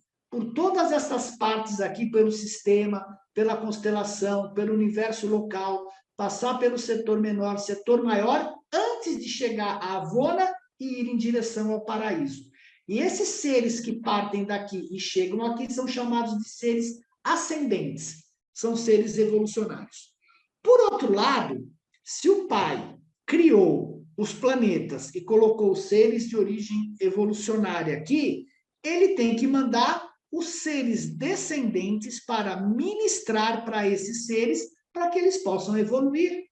essas partes aqui, pelo sistema, pela constelação, pelo universo local, passar pelo setor menor, setor maior, antes de chegar à Avona e ir em direção ao paraíso. E esses seres que partem daqui e chegam aqui são chamados de seres ascendentes, são seres evolucionários. Por outro lado, se o Pai criou os planetas e colocou seres de origem evolucionária aqui, ele tem que mandar os seres descendentes para ministrar para esses seres para que eles possam evoluir.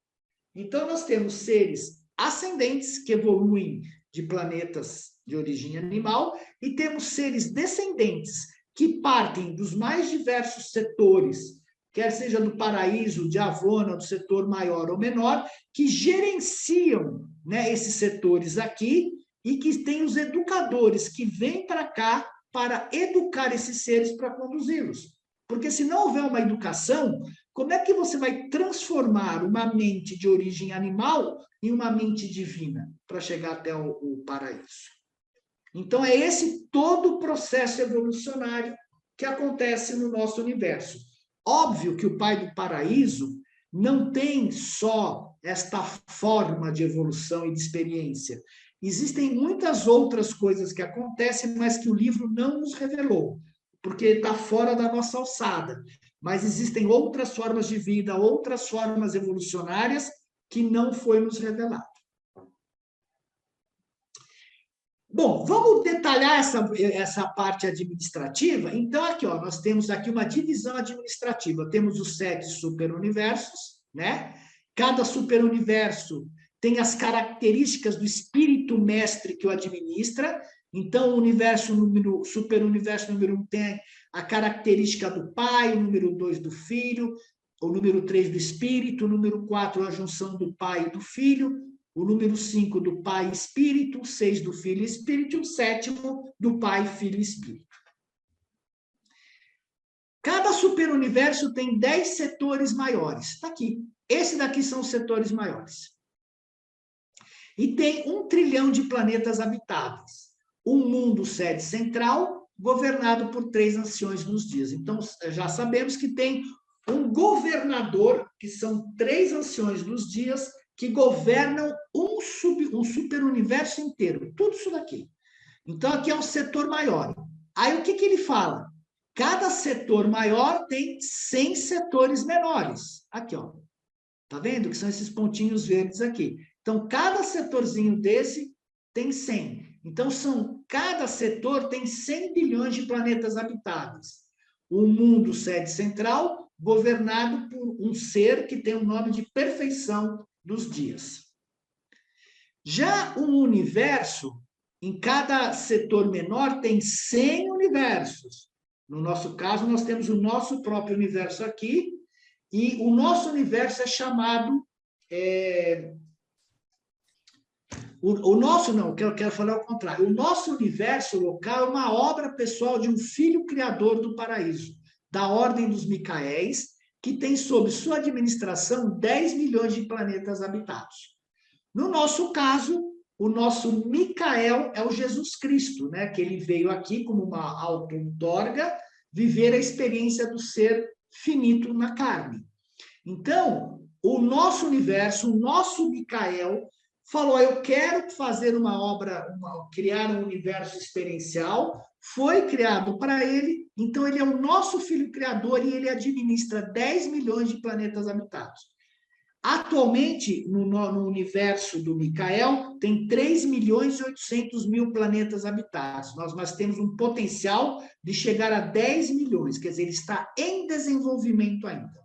Então, nós temos seres ascendentes que evoluem de planetas de origem animal e temos seres descendentes que partem dos mais diversos setores, quer seja do paraíso, de Avona, do setor maior ou menor, que gerenciam, né, esses setores aqui e que tem os educadores que vêm para cá para educar esses seres para conduzi-los. Porque se não houver uma educação, como é que você vai transformar uma mente de origem animal em uma mente divina para chegar até o paraíso? Então, é esse todo o processo evolucionário que acontece no nosso universo. Óbvio que o Pai do Paraíso não tem só esta forma de evolução e de experiência. Existem muitas outras coisas que acontecem, mas que o livro não nos revelou, porque está fora da nossa alçada. Mas existem outras formas de vida, outras formas evolucionárias que não foi nos revelado. Bom, vamos detalhar essa parte administrativa. Então, aqui, ó, nós temos aqui uma divisão administrativa. Temos os 7 superuniversos, né? Cada superuniverso tem as características do espírito mestre que o administra. Então, o superuniverso número 1 tem a característica do pai, o número 2 do filho, o número 3 do espírito, o número 4 a junção do pai e do filho, o número 5 do pai e espírito, o 6 do filho e espírito, e o 7º do pai, filho e espírito. Cada superuniverso tem 10 setores maiores. Está aqui. Esse daqui são os setores maiores. E tem 1 trilhão de planetas habitáveis. Um mundo sede central, governado por 3 anciões nos dias. Então, já sabemos que tem um governador, que são 3 anciões dos dias, que governam um superuniverso inteiro. Tudo isso daqui. Então, aqui é um setor maior. Aí, o que ele fala? Cada setor maior tem 100 setores menores. Aqui, ó. Tá vendo? Que são esses pontinhos verdes aqui. Então, cada setorzinho desse tem 100. Então, cada setor tem 100 bilhões de planetas habitáveis. Um mundo sede central, governado por um ser que tem o nome de perfeição dos dias. Já o universo, em cada setor menor, tem 100 universos. No nosso caso, nós temos o nosso próprio universo aqui, e o nosso universo é chamado... eu quero falar ao contrário. O nosso universo local é uma obra pessoal de um filho criador do paraíso, da ordem dos Micaéis, que tem sob sua administração 10 milhões de planetas habitados. No nosso caso, o nosso Micael é o Jesus Cristo, né? Que ele veio aqui como uma auto-outorga viver a experiência do ser finito na carne. Então, o nosso universo, o nosso Micael, falou, eu quero fazer uma obra, criar um universo experiencial, foi criado para ele, então ele é o nosso filho criador e ele administra 10 milhões de planetas habitados. Atualmente, no universo do Micael, tem 3 milhões e 800 mil planetas habitados. Nós temos um potencial de chegar a 10 milhões, quer dizer, ele está em desenvolvimento ainda.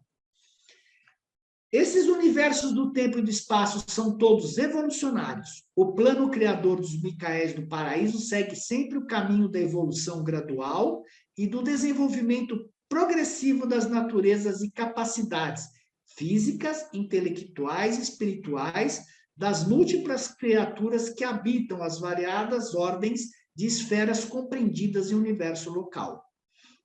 Esses universos do tempo e do espaço são todos evolucionários. O plano criador dos Micaéis do paraíso segue sempre o caminho da evolução gradual e do desenvolvimento progressivo das naturezas e capacidades físicas, intelectuais e espirituais das múltiplas criaturas que habitam as variadas ordens de esferas compreendidas em universo local.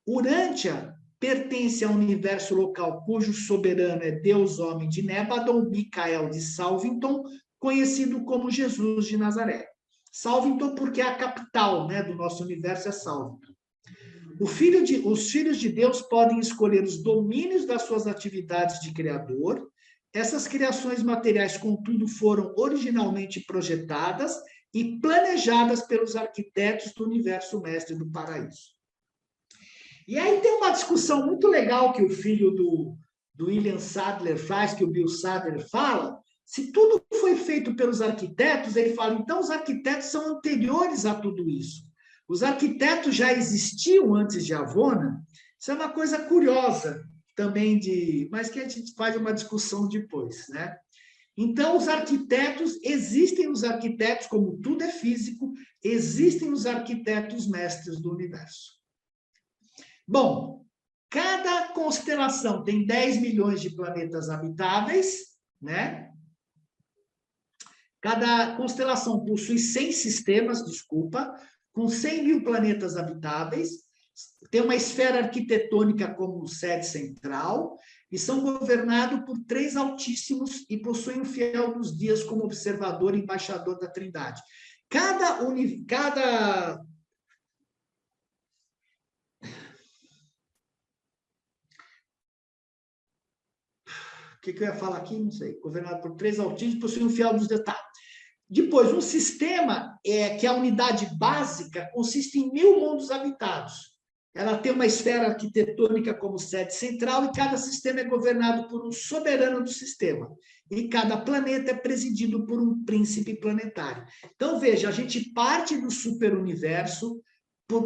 Urântia pertence ao universo local cujo soberano é Deus Homem de Nébadon, Micael de Salvington, conhecido como Jesus de Nazaré. Salvington porque é a capital, né, do nosso universo é Salvington. Os filhos de Deus podem escolher os domínios das suas atividades de criador. Essas criações materiais, contudo, foram originalmente projetadas e planejadas pelos arquitetos do universo mestre do paraíso. E aí tem uma discussão muito legal que o filho do William Sadler faz, que o Bill Sadler fala. Se tudo foi feito pelos arquitetos, ele fala, então os arquitetos são anteriores a tudo isso. Os arquitetos já existiam antes de Avona. Isso é uma coisa curiosa também, mas que a gente faz uma discussão depois, né? Então, existem os arquitetos, como tudo é físico, existem os arquitetos mestres do universo. Bom, cada constelação tem 10 milhões de planetas habitáveis, né? Cada constelação possui 100 sistemas, com 100 mil planetas habitáveis, tem uma esfera arquitetônica como sede central, e são governados por 3 altíssimos e possuem o fiel dos dias como observador e embaixador da Trindade. O que eu ia falar aqui? Não sei. Governado por 3 altíssimos e possuem o fiel dos dias. Tá. Depois, um sistema, que é a unidade básica, consiste em 1000 mundos habitados. Ela tem uma esfera arquitetônica como sede central e cada sistema é governado por um soberano do sistema. E cada planeta é presidido por um príncipe planetário. Então, veja, a gente parte do superuniverso,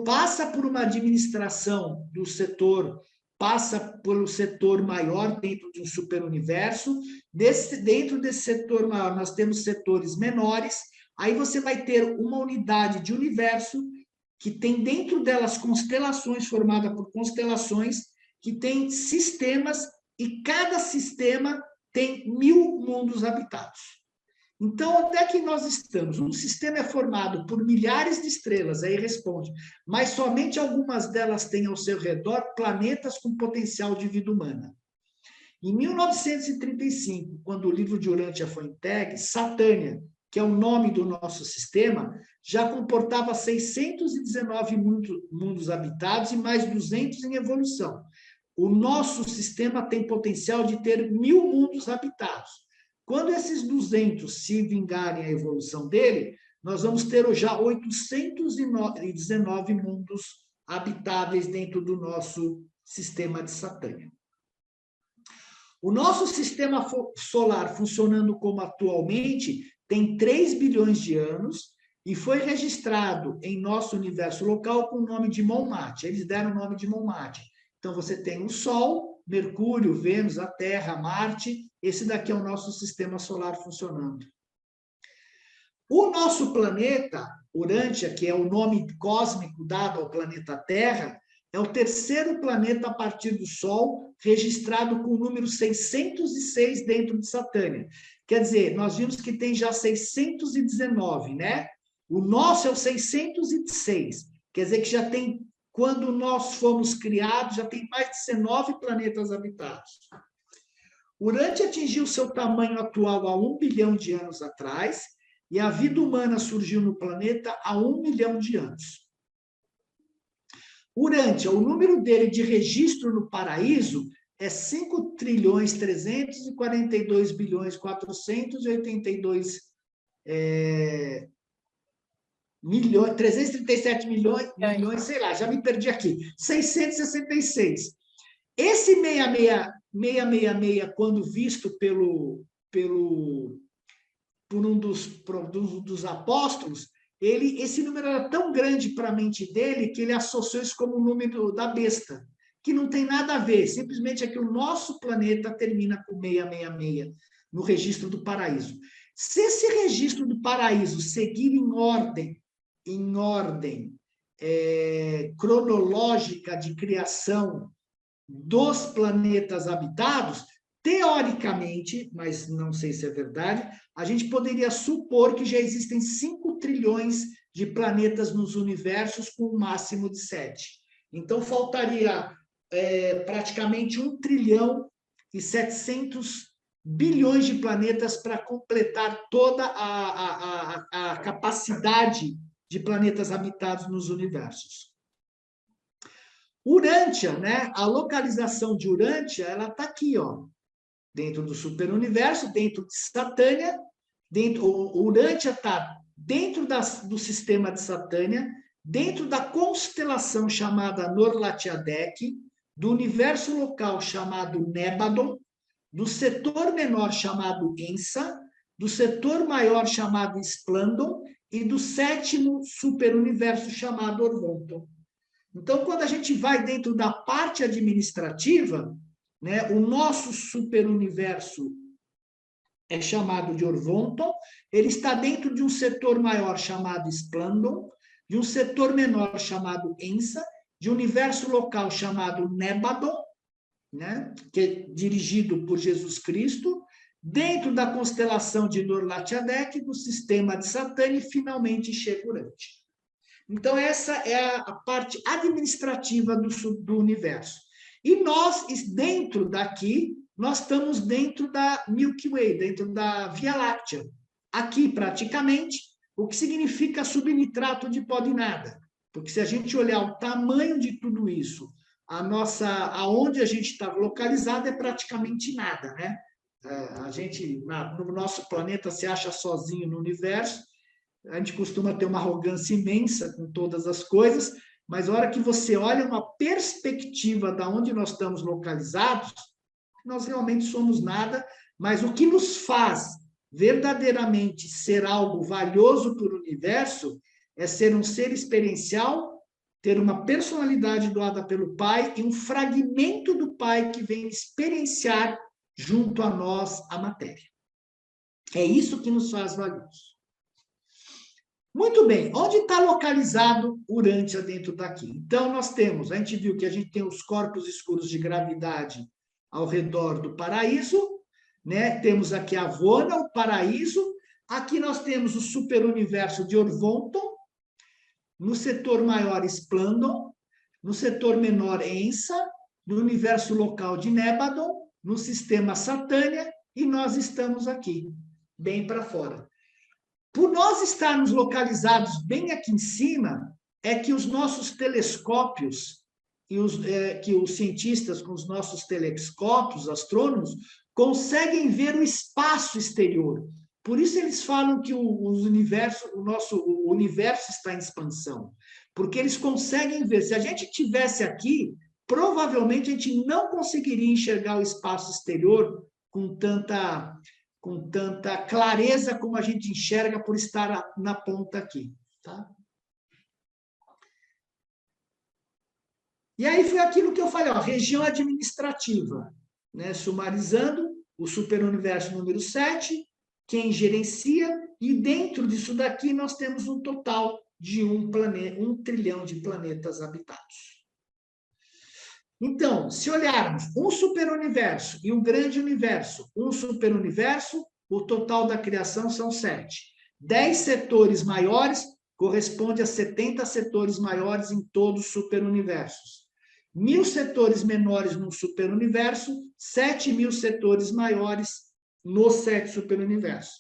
passa por uma administração do setor, passa pelo setor maior dentro de um superuniverso. Dentro desse setor maior, nós temos setores menores. Aí você vai ter uma unidade de universo que tem dentro delas constelações, formada por constelações, que tem sistemas, e cada sistema tem 1000 mundos habitados. Então, onde é que nós estamos? Um sistema é formado por milhares de estrelas, aí responde, mas somente algumas delas têm ao seu redor planetas com potencial de vida humana. Em 1935, quando o livro de Urântia foi entregue, Satânia, que é o nome do nosso sistema, já comportava 619 mundos habitados e mais 200 em evolução. O nosso sistema tem potencial de ter 1000 mundos habitados. Quando esses 200 se vingarem a evolução dele, nós vamos ter já 819 mundos habitáveis dentro do nosso sistema de Satânia. O nosso sistema solar, funcionando como atualmente, tem 3 bilhões de anos e foi registrado em nosso universo local com o nome de Montmartre. Eles deram o nome de Montmartre. Então, você tem o Sol, Mercúrio, Vênus, a Terra, Marte. Esse daqui é o nosso sistema solar funcionando. O nosso planeta, Urântia, que é o nome cósmico dado ao planeta Terra, é o terceiro planeta a partir do Sol, registrado com o número 606 dentro de Satânia. Quer dizer, nós vimos que tem já 619, né? O nosso é o 606. Quer dizer que já tem, quando nós fomos criados, já tem mais de 19 planetas habitados. Urântia atingiu seu tamanho atual há 1 bilhão de anos atrás, e a vida humana surgiu no planeta há 1 milhão de anos. Urântia, o número dele de registro no paraíso é 5.342.482 milhões, 337 milhões, sei lá, já me perdi aqui, 666. Esse 666, quando visto por um dos apóstolos, esse número era tão grande para a mente dele que ele associou isso como o número da besta, que não tem nada a ver, simplesmente é que o nosso planeta termina com 666 no registro do paraíso. Se esse registro do paraíso seguir em ordem cronológica de criação dos planetas habitados, teoricamente, mas não sei se é verdade, a gente poderia supor que já existem 5 trilhões de planetas nos universos com um máximo de 7. Então, faltaria praticamente 1 trilhão e 700 bilhões de planetas para completar toda a capacidade de planetas habitados nos universos. Urântia, né? A localização de Urântia, ela está aqui, ó, dentro do superuniverso, dentro de Satânia. Urântia está dentro do sistema de Satânia, dentro da constelação chamada Norlatiadec, do universo local chamado Nébadon, do setor menor chamado Ensa, do setor maior chamado Splandon e do 7º superuniverso chamado Orvonton. Então, quando a gente vai dentro da parte administrativa, né, o nosso superuniverso é chamado de Orvonton, ele está dentro de um setor maior chamado Splandon, de um setor menor chamado Ensa, de um universo local chamado Nébadon, né, que é dirigido por Jesus Cristo, dentro da constelação de Norlatiadec, do sistema de Satânia, e finalmente chega Urântia. Então, essa é a parte administrativa do universo. E nós, dentro daqui, nós estamos dentro da Milky Way, dentro da Via Láctea. Aqui, praticamente, o que significa subnitrato de pó de nada. Porque se a gente olhar o tamanho de tudo isso, aonde a gente está localizado é praticamente nada, né? A gente, no nosso planeta, se acha sozinho no universo, a gente costuma ter uma arrogância imensa com todas as coisas, mas a hora que você olha uma perspectiva de onde nós estamos localizados, nós realmente somos nada, mas o que nos faz verdadeiramente ser algo valioso para o universo é ser um ser experiencial, ter uma personalidade doada pelo Pai e um fragmento do Pai que vem experienciar junto a nós a matéria. É isso que nos faz valiosos. Muito bem, onde está localizado Urântia dentro daqui? Então, a gente viu que a gente tem os corpos escuros de gravidade ao redor do paraíso, né? Temos aqui a Vona, o paraíso, aqui nós temos o superuniverso de Orvonton, no setor maior Splandon, no setor menor Ensa, no universo local de Nébadon, no sistema Satânia, e nós estamos aqui, bem para fora. Por nós estarmos localizados bem aqui em cima, é que os nossos telescópios, que os cientistas com os nossos telescópios, astrônomos, conseguem ver o espaço exterior. Por isso eles falam que o nosso universo está em expansão. Porque eles conseguem ver. Se a gente estivesse aqui, provavelmente a gente não conseguiria enxergar o espaço exterior com tanta clareza como a gente enxerga por estar na ponta aqui. Tá? E aí foi aquilo que eu falei, ó, região administrativa, né? Sumarizando, o superuniverso número 7, quem gerencia, e dentro disso daqui nós temos um total de 1 trilhão de planetas habitados. Então, se olharmos um superuniverso e um grande universo, um superuniverso, o total da criação são 7. 10 setores maiores corresponde a 70 setores maiores em todos os superuniversos. 1.000 setores menores num superuniverso, 7.000 setores maiores nos 7 superuniversos.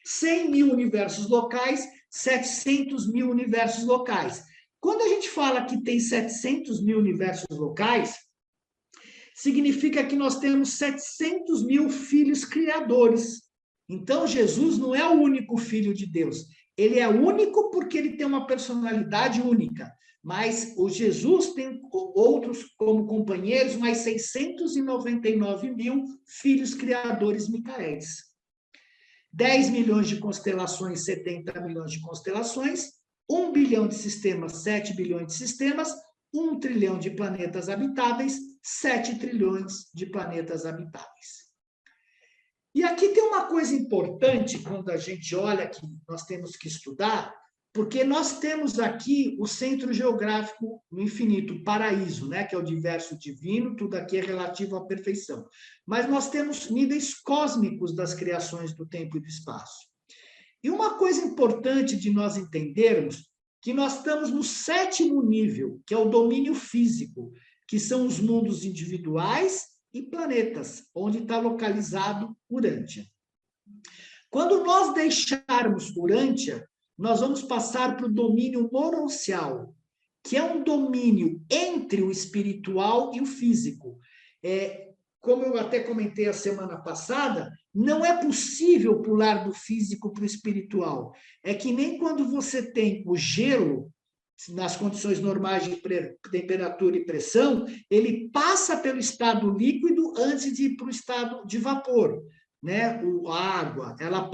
100.000 universos locais, 700.000 universos locais. Quando a gente fala que tem 700.000 universos locais, significa que nós temos 700.000 filhos criadores. Então, Jesus não é o único filho de Deus. Ele é único porque ele tem uma personalidade única, mas o Jesus tem outros como companheiros, mais 699 mil filhos criadores micaéis. 10 milhões de constelações, 70 milhões de constelações, 1 bilhão de sistemas, 7 bilhões de sistemas, 1 trilhão de planetas habitáveis, 7 trilhões de planetas habitáveis. E aqui tem uma coisa importante quando a gente olha que nós temos que estudar, porque nós temos aqui o centro geográfico no infinito, o paraíso, né, que é o universo divino, tudo aqui é relativo à perfeição. Mas nós temos níveis cósmicos das criações do tempo e do espaço. E uma coisa importante de nós entendermos que nós estamos no 7º nível, que é o domínio físico, que são os mundos individuais e planetas, onde está localizado Urântia. Quando nós deixarmos Urântia, nós vamos passar para o domínio moroncial, que é um domínio entre o espiritual e o físico. Como eu até comentei a semana passada, não é possível pular do físico para o espiritual. É que nem quando você tem o gelo, nas condições normais de temperatura e pressão, ele passa pelo estado líquido antes de ir para o estado de vapor. Né? A água, ela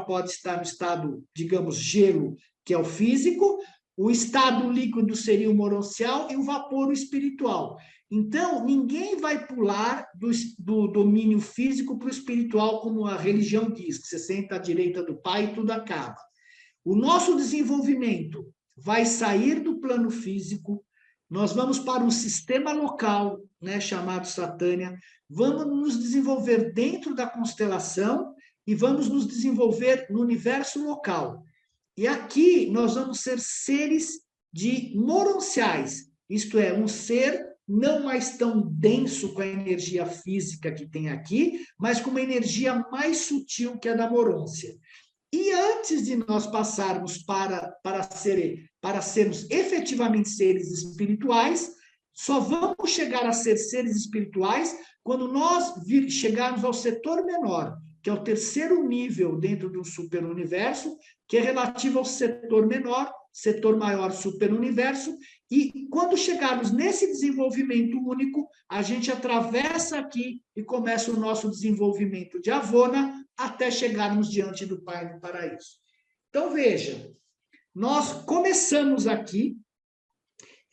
pode estar no estado, digamos, gelo, que é o físico, o estado líquido seria o moroncial e o vapor o espiritual. Então, ninguém vai pular do domínio físico para o espiritual, como a religião diz, que você senta à direita do Pai e tudo acaba. O nosso desenvolvimento vai sair do plano físico, nós vamos para um sistema local, né, chamado Satânia, vamos nos desenvolver dentro da constelação e vamos nos desenvolver no universo local. E aqui nós vamos ser seres moronciais, isto é, um ser não mais tão denso com a energia física que tem aqui, mas com uma energia mais sutil que a da morôncia. E antes de nós passarmos para sermos efetivamente seres espirituais, só vamos chegar a ser seres espirituais quando nós chegarmos ao setor menor, que é o 3º nível dentro de um superuniverso, que é relativo ao setor menor, setor maior, superuniverso, e quando chegarmos nesse desenvolvimento único, a gente atravessa aqui e começa o nosso desenvolvimento de Avona até chegarmos diante do Pai no paraíso. Então, veja, nós começamos aqui,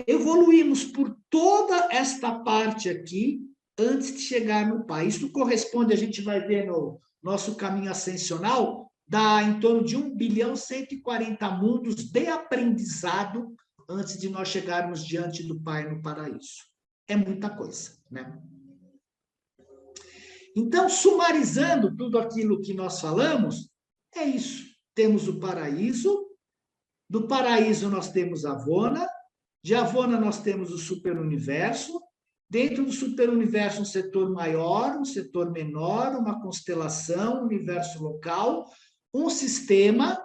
evoluímos por toda esta parte aqui, antes de chegar no Pai. Isso corresponde, a gente vai ver no nosso caminho ascensional, dá em torno de 1 bilhão 140 mundos de aprendizado antes de nós chegarmos diante do Pai no paraíso. É muita coisa, né? Então, sumarizando tudo aquilo que nós falamos, é isso. Temos o paraíso, do paraíso nós temos Avona, de Avona nós temos o superuniverso, dentro do superuniverso um setor maior, um setor menor, uma constelação, um universo local, um sistema,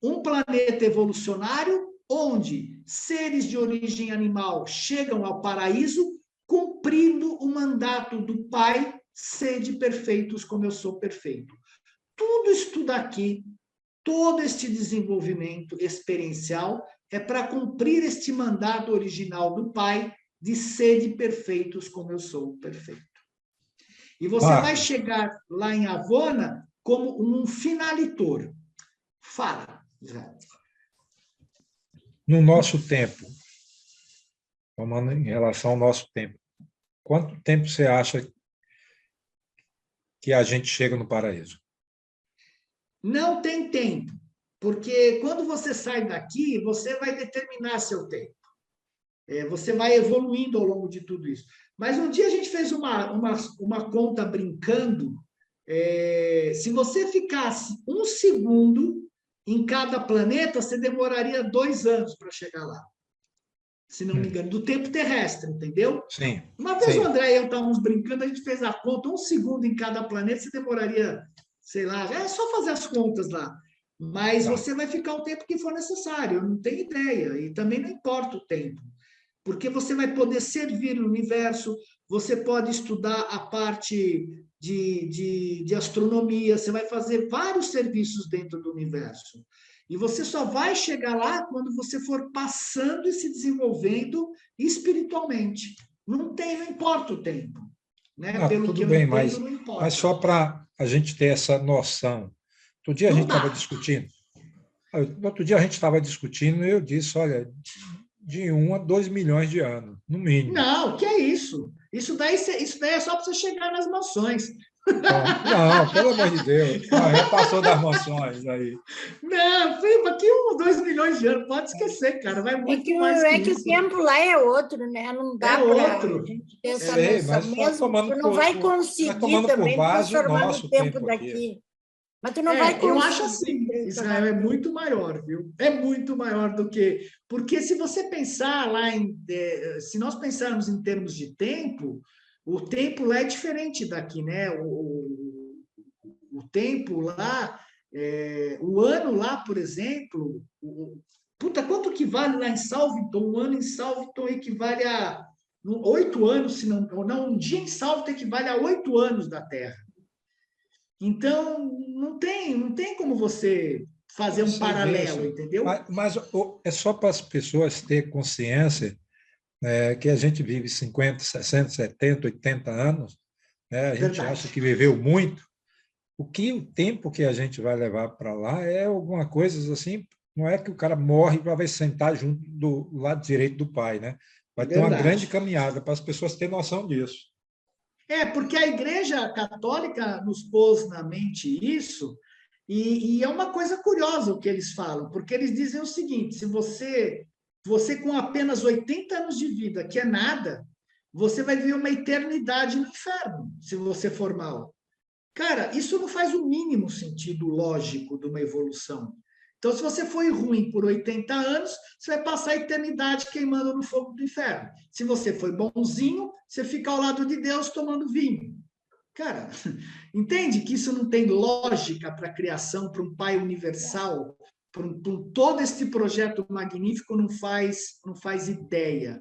um planeta evolucionário, onde seres de origem animal chegam ao paraíso, cumprindo o mandato do Pai, sede perfeitos como eu sou perfeito. Tudo isso daqui, todo este desenvolvimento experiencial é para cumprir este mandato original do Pai de sede perfeitos como eu sou perfeito. E você vai chegar lá em Avona como um finalitor. Fala, Israel. No nosso tempo, falando em relação ao nosso tempo, quanto tempo você acha que a gente chega no paraíso? Não tem tempo, porque quando você sai daqui, você vai determinar seu tempo. Você vai evoluindo ao longo de tudo isso. Mas um dia a gente fez uma conta brincando. Se você ficasse 1 segundo em cada planeta, você demoraria 2 anos para chegar lá. Se não me engano, do tempo terrestre, entendeu? Sim. Uma vez o André e eu estávamos brincando, a gente fez a conta, 1 segundo em cada planeta, você demoraria, sei lá, é só fazer as contas lá. Mas você vai ficar o tempo que for necessário, eu não tenho ideia, e também não importa o tempo. Porque você vai poder servir no universo, você pode estudar a parte de astronomia, você vai fazer vários serviços dentro do universo. E você só vai chegar lá quando você for passando e se desenvolvendo espiritualmente. Não importa o tempo. Né? Não, Pelo tudo que eu bem, entendo, não importa. mas só para a gente ter essa noção. Outro dia a Não gente estava dá. discutindo. Outro dia a gente estava discutindo e eu disse, olha, de 1 a 2 milhões de anos, no mínimo. Não, que é isso? Isso daí é só para você chegar nas mansões. Não, pelo amor de Deus. Não, já passou das mansões aí. Não, prima, que 2 milhões de anos, pode esquecer, cara, vai muito mais que que isso. o tempo lá é outro, né? Não dá para a gente ter essa Sei, noção. mas Mesmo, tu não vai conseguir também base o transformar no nosso tempo tempo daqui. aqui. Mas tu não vai conseguir. Eu acho assim, Israel é muito maior, viu? É muito maior do que... Porque se você pensar lá se nós pensarmos em termos de tempo, o tempo lá é diferente daqui, né? O tempo lá, o ano lá, por exemplo, puta, quanto que vale lá em Salvington? Um ano em Salvington equivale a 8 anos, se não, um dia em Salvington equivale a 8 anos da Terra. Então, não tem como você fazer um paralelo, entendeu? Mas é só para as pessoas terem consciência que a gente vive 50, 60, 70, 80 anos, né? A gente acha que viveu muito. O tempo que a gente vai levar para lá é alguma coisa assim, não é que o cara morre para vai sentar junto do lado direito do pai, né? Vai ter uma grande caminhada para as pessoas terem noção disso. Porque a Igreja Católica nos pôs na mente isso, e é uma coisa curiosa o que eles falam, porque eles dizem o seguinte: se você com apenas 80 anos de vida, que é nada, você vai viver uma eternidade no inferno, se você for mal. Cara, isso não faz o mínimo sentido lógico de uma evolução. Então, se você foi ruim por 80 anos, você vai passar a eternidade queimando no fogo do inferno. Se você foi bonzinho, você fica ao lado de Deus tomando vinho. Cara, entende que isso não tem lógica para a criação, para um Pai universal, para todo este projeto magnífico não faz ideia.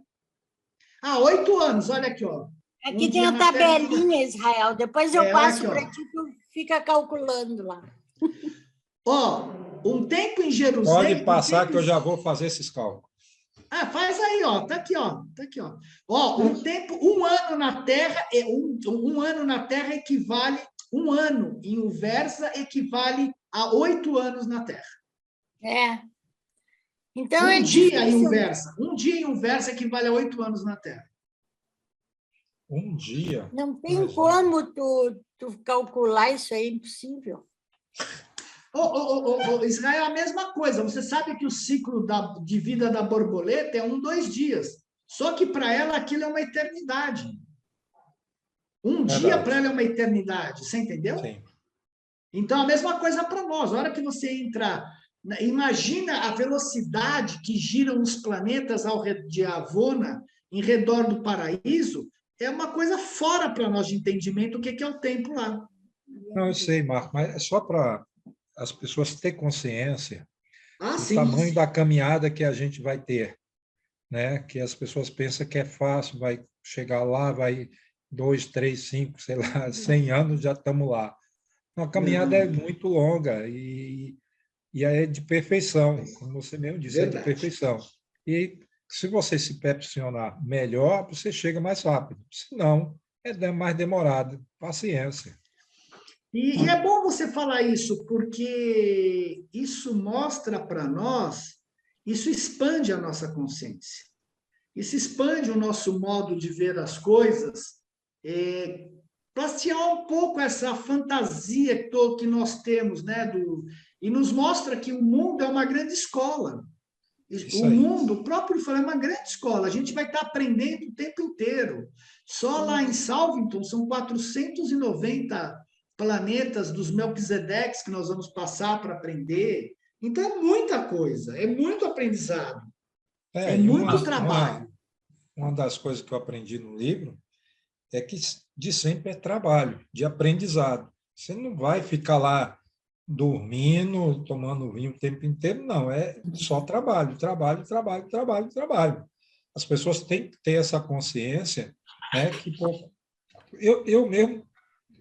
8 anos, olha aqui, ó. Aqui tem a tabelinha, Israel. Depois eu passo para ti, tu fica calculando lá. Um tempo em Jerusalém... Pode passar que eu já vou fazer esses cálculos. Faz aí, ó. Tá aqui, ó. Um ano na Terra um ano na Terra equivale, um ano em Uversa equivale a 8 anos na Terra. Então um dia em Uversa equivale a 8 anos na Terra. Um dia? Não tem como tu calcular isso aí, impossível. Israel é a mesma coisa. Você sabe que o ciclo de vida da borboleta é 2 dias. Só que para ela aquilo é uma eternidade. Um dia para ela é uma eternidade. Você entendeu? Sim. Então, a mesma coisa para nós. A hora que você entra... Imagina a velocidade que giram os planetas de Avona em redor do paraíso. É uma coisa fora para nós de entendimento o que é o tempo lá. Não, eu sei, Marco, mas é só para as pessoas terem consciência do tamanho da caminhada que a gente vai ter, né? Que as pessoas pensam que é fácil, vai chegar lá, vai 2, 3, 5, sei lá, 100 anos já estamos lá. A caminhada é muito longa e é de perfeição, como você mesmo disse, é de perfeição. E se você se perfeccionar melhor, você chega mais rápido. Se não, é mais demorado. Paciência. E é bom você falar isso, porque isso mostra para nós, isso expande a nossa consciência. Isso expande o nosso modo de ver as coisas, para tirar um pouco essa fantasia que nós temos, né? E nos mostra que o mundo é uma grande escola. O próprio é uma grande escola. A gente vai estar aprendendo o tempo inteiro. Só lá em Salvington são 490 planetas dos Melquisedeques que nós vamos passar para aprender. Então, é muita coisa, é muito aprendizado, é muito trabalho. Uma das coisas que eu aprendi no livro é que de sempre é trabalho, de aprendizado. Você não vai ficar lá dormindo, tomando vinho o tempo inteiro, não. É só trabalho, trabalho, trabalho, trabalho, trabalho. As pessoas têm que ter essa consciência, né, que eu mesmo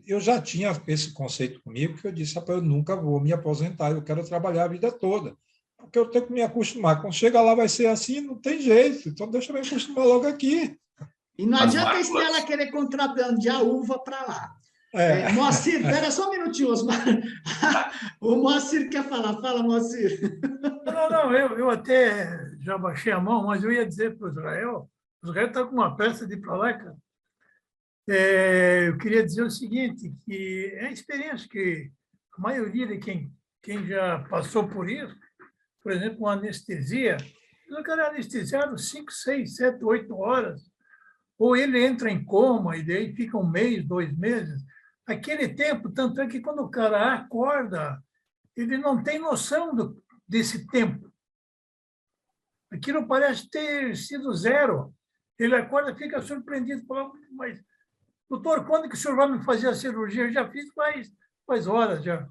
eu já tinha esse conceito comigo, que eu disse, eu nunca vou me aposentar, eu quero trabalhar a vida toda. porque eu tenho que me acostumar. Quando chega lá vai ser assim, não tem jeito. Então deixa eu me acostumar logo aqui. E não adianta a Estela querer contrabandear uva para lá. Moacir, espera só um minutinho, Osmar. O Moacir quer falar. Fala, Moacir. Não, eu até já baixei a mão, mas eu ia dizer para o Israel está com uma peça de ir para lá, cara. Eu queria dizer o seguinte, que é a experiência que a maioria de quem já passou por isso, por exemplo, uma anestesia, o cara é anestesiado 5, 6, 7, 8 horas, ou ele entra em coma e daí fica 1 mês, 2 meses. Aquele tempo, tanto é que quando o cara acorda, ele não tem noção desse tempo. Aquilo parece ter sido zero. Ele acorda e fica surpreendido, fala, mas, doutor, quando que o senhor vai me fazer a cirurgia? Eu já fiz faz horas já.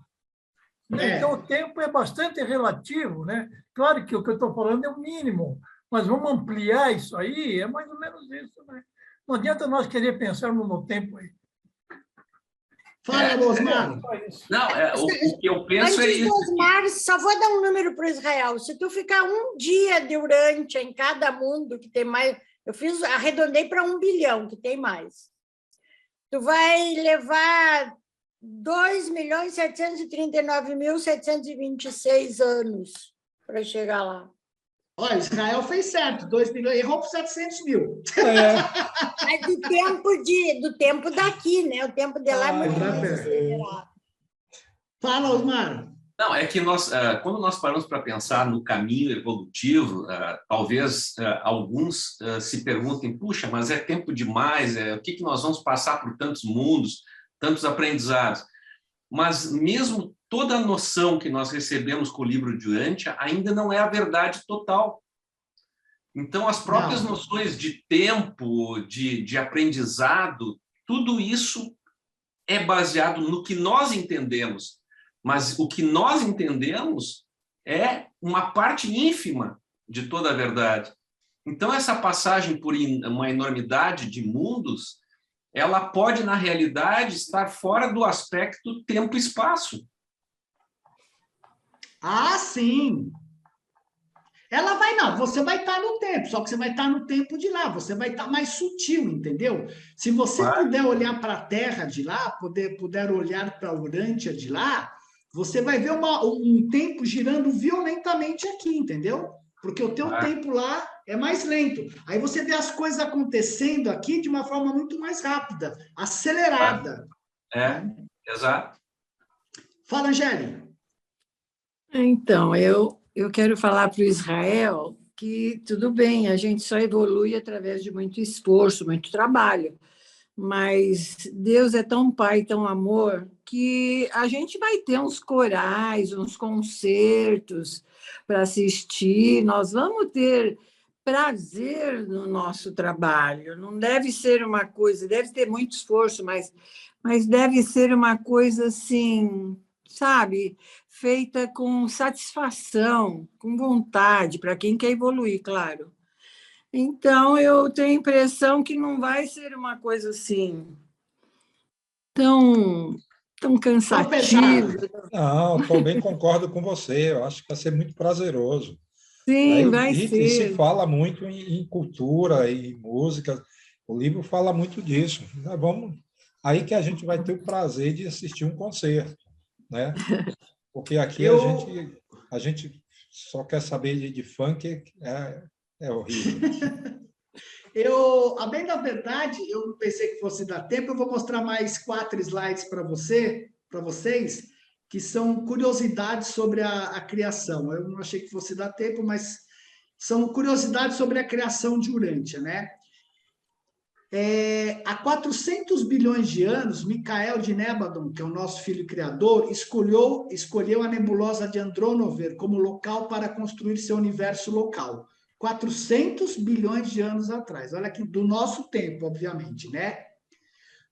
Então, o tempo é bastante relativo, né? Claro que o que eu estou falando é o mínimo, mas vamos ampliar isso aí, é mais ou menos isso, né? Não adianta nós querer pensarmos no tempo aí. Fala, Osmar. Não, o que eu penso é isso. Osmar, só vou dar um número para o Israel. Se tu ficar um dia durante em cada mundo, que tem mais... arredondei para 1 bilhão, que tem mais. Tu vai levar 2.739.726 anos para chegar lá. Olha, Israel fez certo, 2 milhões, errou por 700 mil. Mas do tempo daqui, né? O tempo de lá é muito mais acelerado. Fala, Osmar. Não, é que quando nós paramos para pensar no caminho evolutivo, talvez alguns se perguntem, puxa, mas é tempo demais, o que nós vamos passar por tantos mundos, tantos aprendizados? Mas mesmo toda a noção que nós recebemos com o livro de Urantia ainda não é a verdade total. Então, as próprias noções de tempo, de aprendizado, tudo isso é baseado no que nós entendemos. Mas o que nós entendemos é uma parte ínfima de toda a verdade. Então, essa passagem por uma enormidade de mundos, ela pode, na realidade, estar fora do aspecto tempo e espaço. Ah, sim! Você vai estar no tempo, só que você vai estar no tempo de lá, você vai estar mais sutil, entendeu? Se você puder olhar para a Terra de lá, puder olhar para a Urantia de lá, você vai ver um tempo girando violentamente aqui, entendeu? Porque o teu tempo lá é mais lento. Aí você vê as coisas acontecendo aqui de uma forma muito mais rápida, acelerada. Exato. Fala, Angélica. Então, eu quero falar para o Israel que tudo bem, a gente só evolui através de muito esforço, muito trabalho, mas Deus é tão pai, tão amor, que a gente vai ter uns corais, uns concertos para assistir, nós vamos ter prazer no nosso trabalho, não deve ser uma coisa, deve ter muito esforço, mas deve ser uma coisa assim, sabe, feita com satisfação, com vontade, para quem quer evoluir, claro. Então, eu tenho a impressão que não vai ser uma coisa assim tão cansativa. Não, também concordo com você, eu acho que vai ser muito prazeroso. Sim, vai ser. E se fala muito em cultura e música, o livro fala muito disso. Aí que a gente vai ter o prazer de assistir um concerto, né? Porque aqui a gente só quer saber de funk, é horrível. A bem da verdade, eu não pensei que fosse dar tempo, eu vou mostrar mais 4 slides para vocês, que são curiosidades sobre a criação. Eu não achei que fosse dar tempo, mas são curiosidades sobre a criação de Urantia, né? Há 400 bilhões de anos, Michael de Nebadon, que é o nosso filho criador, escolheu a nebulosa de Andronover como local para construir seu universo local. 400 bilhões de anos atrás. Olha aqui, do nosso tempo, obviamente, né?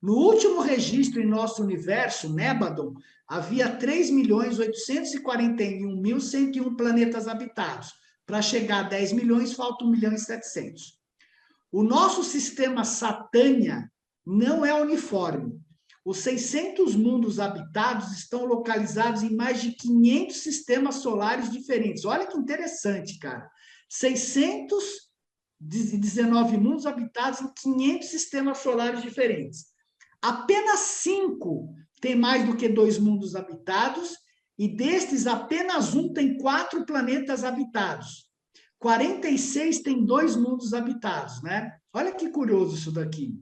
No último registro em nosso universo, Nebadon, havia 3.841.101 planetas habitados. Para chegar a 10 milhões, falta 1.700.000. O nosso sistema Satânia não é uniforme. os 600 mundos habitados estão localizados em mais de 500 sistemas solares diferentes. Olha que interessante, cara. 619 mundos habitados em 500 sistemas solares diferentes. Apenas 5 tem mais do que 2 mundos habitados, e destes, apenas um tem 4 planetas habitados. 46 tem 2 mundos habitados, né? Olha que curioso isso daqui.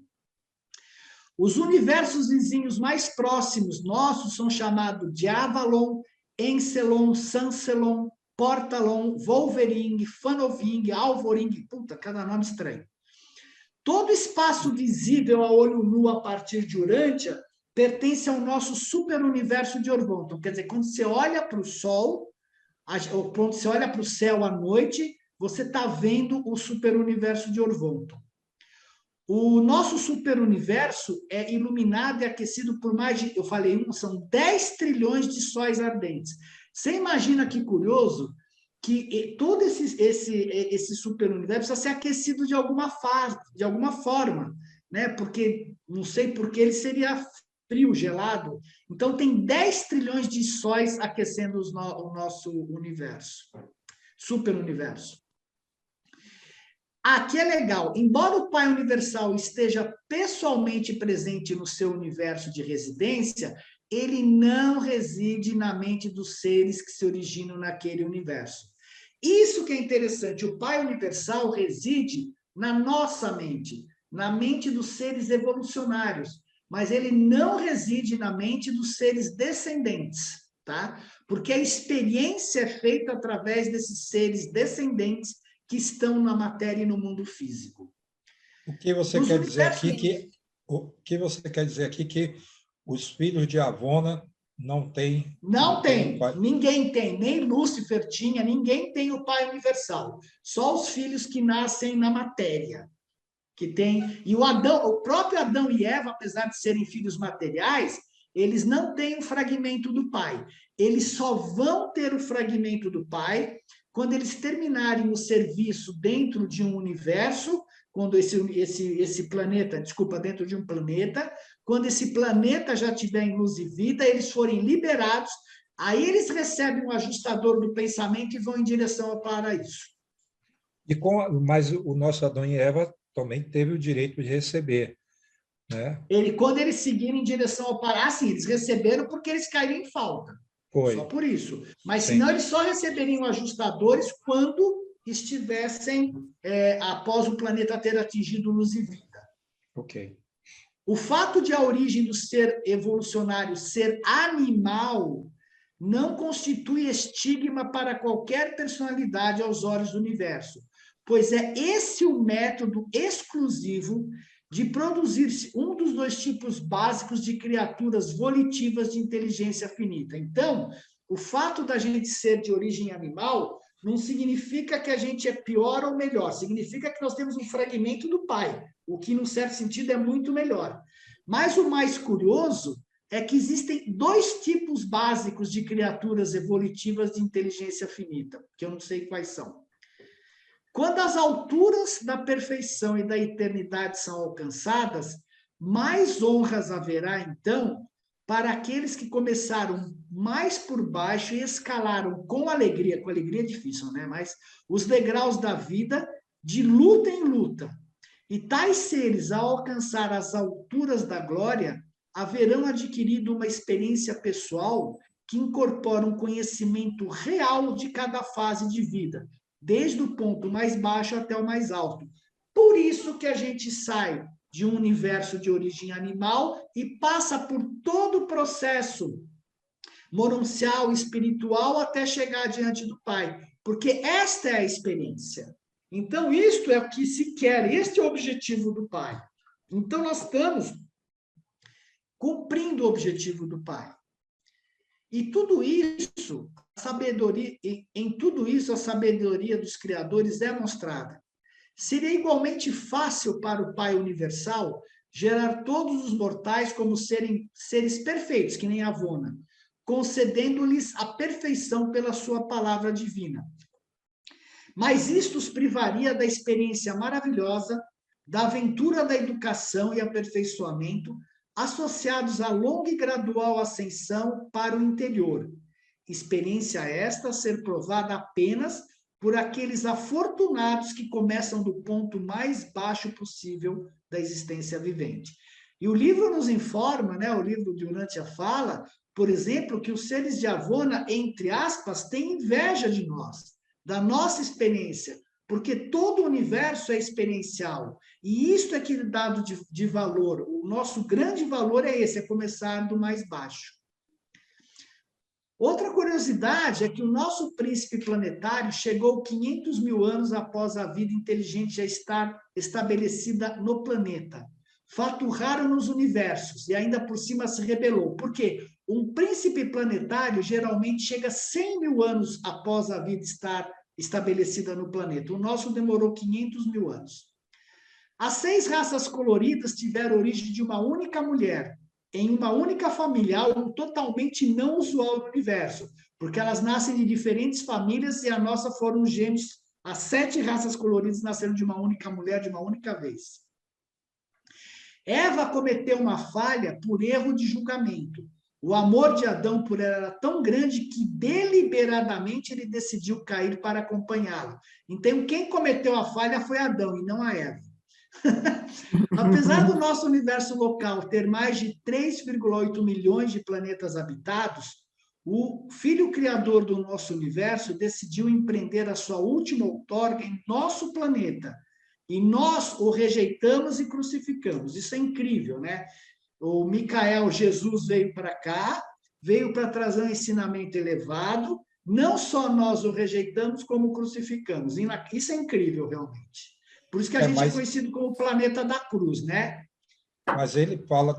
Os universos vizinhos mais próximos nossos são chamados de Avalon, Encelon, Sancelon, Portalon, Wolverine, Fanoving, Alvoring, puta, cada nome estranho. Todo espaço visível a olho nu a partir de Urântia pertence ao nosso superuniverso de Orvonton. Quer dizer, quando você olha para o Sol, ou quando você olha para o céu à noite, você está vendo o superuniverso de Orvonton. O nosso superuniverso é iluminado e aquecido por mais de, eu falei, são 10 trilhões de sóis ardentes. Você imagina que curioso que todo esse superuniverso precisa ser aquecido de alguma forma, né? Porque, não sei por que ele seria frio, gelado. Então, tem 10 trilhões de sóis aquecendo o nosso universo, superuniverso. Aqui é legal, embora o Pai Universal esteja pessoalmente presente no seu universo de residência, ele não reside na mente dos seres que se originam naquele universo. Isso que é interessante, o Pai Universal reside na nossa mente, na mente dos seres evolucionários, mas ele não reside na mente dos seres descendentes, tá? Porque a experiência é feita através desses seres descendentes que estão na matéria e no mundo físico. O que você quer dizer aqui que os filhos de Avona não têm... Não tem, ninguém tem, nem Lúcifer tinha, ninguém tem o Pai Universal. Só os filhos que nascem na matéria. Que tem, e o próprio Adão e Eva, apesar de serem filhos materiais, eles não têm o fragmento do Pai. Eles só vão ter o fragmento do Pai quando eles terminarem o serviço dentro de um universo, quando esse planeta, dentro de um planeta, quando esse planeta já tiver em luz e vida, eles forem liberados, aí eles recebem um ajustador do pensamento e vão em direção ao paraíso. Mas o nosso Adão e Eva também teve o direito de receber, né? Quando eles seguirem em direção ao paraíso, sim, eles receberam porque eles caíram em falta. Foi. Só por isso. Mas, Sim. senão, eles só receberiam ajustadores quando estivessem, após o planeta ter atingido luz e vida. Ok. O fato de a origem do ser evolucionário ser animal não constitui estigma para qualquer personalidade aos olhos do universo, pois é esse o método exclusivo de produzir um dos 2 tipos básicos de criaturas volitivas de inteligência finita. Então, o fato da gente ser de origem animal não significa que a gente é pior ou melhor, significa que nós temos um fragmento do Pai, o que, num certo sentido, é muito melhor. Mas o mais curioso é que existem 2 tipos básicos de criaturas evolutivas de inteligência finita, que eu não sei quais são. Quando as alturas da perfeição e da eternidade são alcançadas, mais honras haverá, então, para aqueles que começaram mais por baixo e escalaram com alegria é difícil, né? Mas os degraus da vida, de luta em luta. E tais seres, ao alcançar as alturas da glória, haverão adquirido uma experiência pessoal que incorpora um conhecimento real de cada fase de vida, desde o ponto mais baixo até o mais alto. Por isso que a gente sai de um universo de origem animal e passa por todo o processo monancial, espiritual, até chegar diante do Pai. Porque esta é a experiência. Então, isto é o que se quer, este é o objetivo do Pai. Então, nós estamos cumprindo o objetivo do Pai. E tudo isso, em tudo isso, a sabedoria dos criadores é mostrada. Seria igualmente fácil para o Pai Universal gerar todos os mortais como seres perfeitos, que nem Avona, concedendo-lhes a perfeição pela sua palavra divina. Mas isto os privaria da experiência maravilhosa, da aventura da educação e aperfeiçoamento, associados a longa e gradual ascensão para o interior. Experiência esta a ser provada apenas por aqueles afortunados que começam do ponto mais baixo possível da existência vivente. E o livro nos informa, né, o livro de Urantia fala, por exemplo, que os seres de Avona, entre aspas, têm inveja de nós, da nossa experiência, porque todo o universo é experiencial. E isto é que é dado de valor. O nosso grande valor é esse, é começar do mais baixo. Outra curiosidade é que o nosso príncipe planetário chegou 500 mil anos após a vida inteligente já estar estabelecida no planeta. Fato raro nos universos, e ainda por cima se rebelou. Por quê? Um príncipe planetário geralmente chega 100 mil anos após a vida estar estabelecida no planeta. O nosso demorou 500 mil anos. As 6 raças coloridas tiveram origem de uma única mulher, em uma única família, algo totalmente não usual no universo, porque elas nascem de diferentes famílias e a nossa foram gêmeos. As 7 raças coloridas nasceram de uma única mulher, de uma única vez. Eva cometeu uma falha por erro de julgamento. O amor de Adão por ela era tão grande que deliberadamente ele decidiu cair para acompanhá-la. Então, quem cometeu a falha foi Adão e não a Eva. Apesar do nosso universo local ter mais de 3,8 milhões de planetas habitados, o filho criador do nosso universo decidiu empreender a sua última outorga em nosso planeta. E nós o rejeitamos e crucificamos. Isso é incrível, né? O Micael, Jesus, veio para cá, veio para trazer um ensinamento elevado. Não só nós o rejeitamos, como crucificamos. Isso é incrível, realmente. Por isso que a gente é conhecido como o planeta da cruz, né? Mas ele fala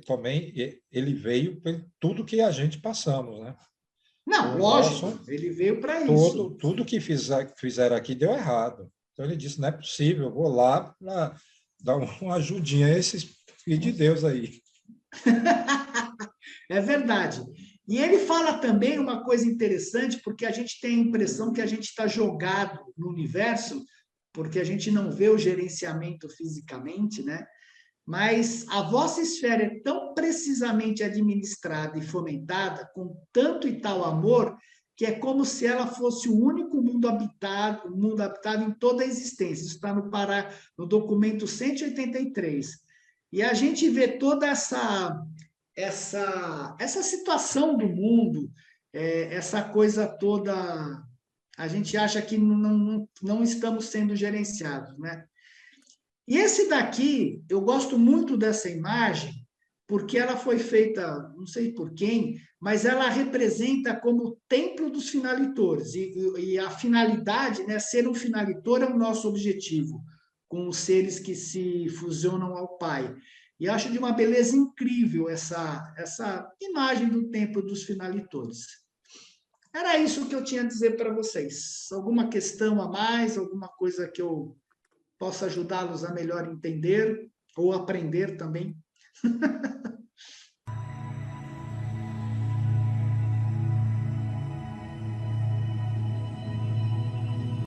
também, ele veio por tudo que a gente passamos, né? Não, lógico, ele veio para isso. Tudo que fizeram aqui deu errado. Então ele disse, não é possível, eu vou lá para dar uma ajudinha a esses filhos de Deus aí. É verdade. E ele fala também uma coisa interessante, porque a gente tem a impressão que a gente está jogado no universo, porque a gente não vê o gerenciamento fisicamente, né? Mas a vossa esfera é tão precisamente administrada e fomentada, com tanto e tal amor, que é como se ela fosse o único mundo habitado em toda a existência. Isso está no documento 183. E a gente vê toda essa situação do mundo, essa coisa toda, a gente acha que não estamos sendo gerenciados, né? E esse daqui, eu gosto muito dessa imagem, porque ela foi feita, não sei por quem, mas ela representa como o templo dos finalitores. E a finalidade, né, ser um finalitor é o nosso objetivo, com os seres que se fusionam ao Pai. E acho de uma beleza incrível essa imagem do templo dos finalitores. Era isso que eu tinha a dizer para vocês. Alguma questão a mais, alguma coisa que eu possa ajudá-los a melhor entender ou aprender também?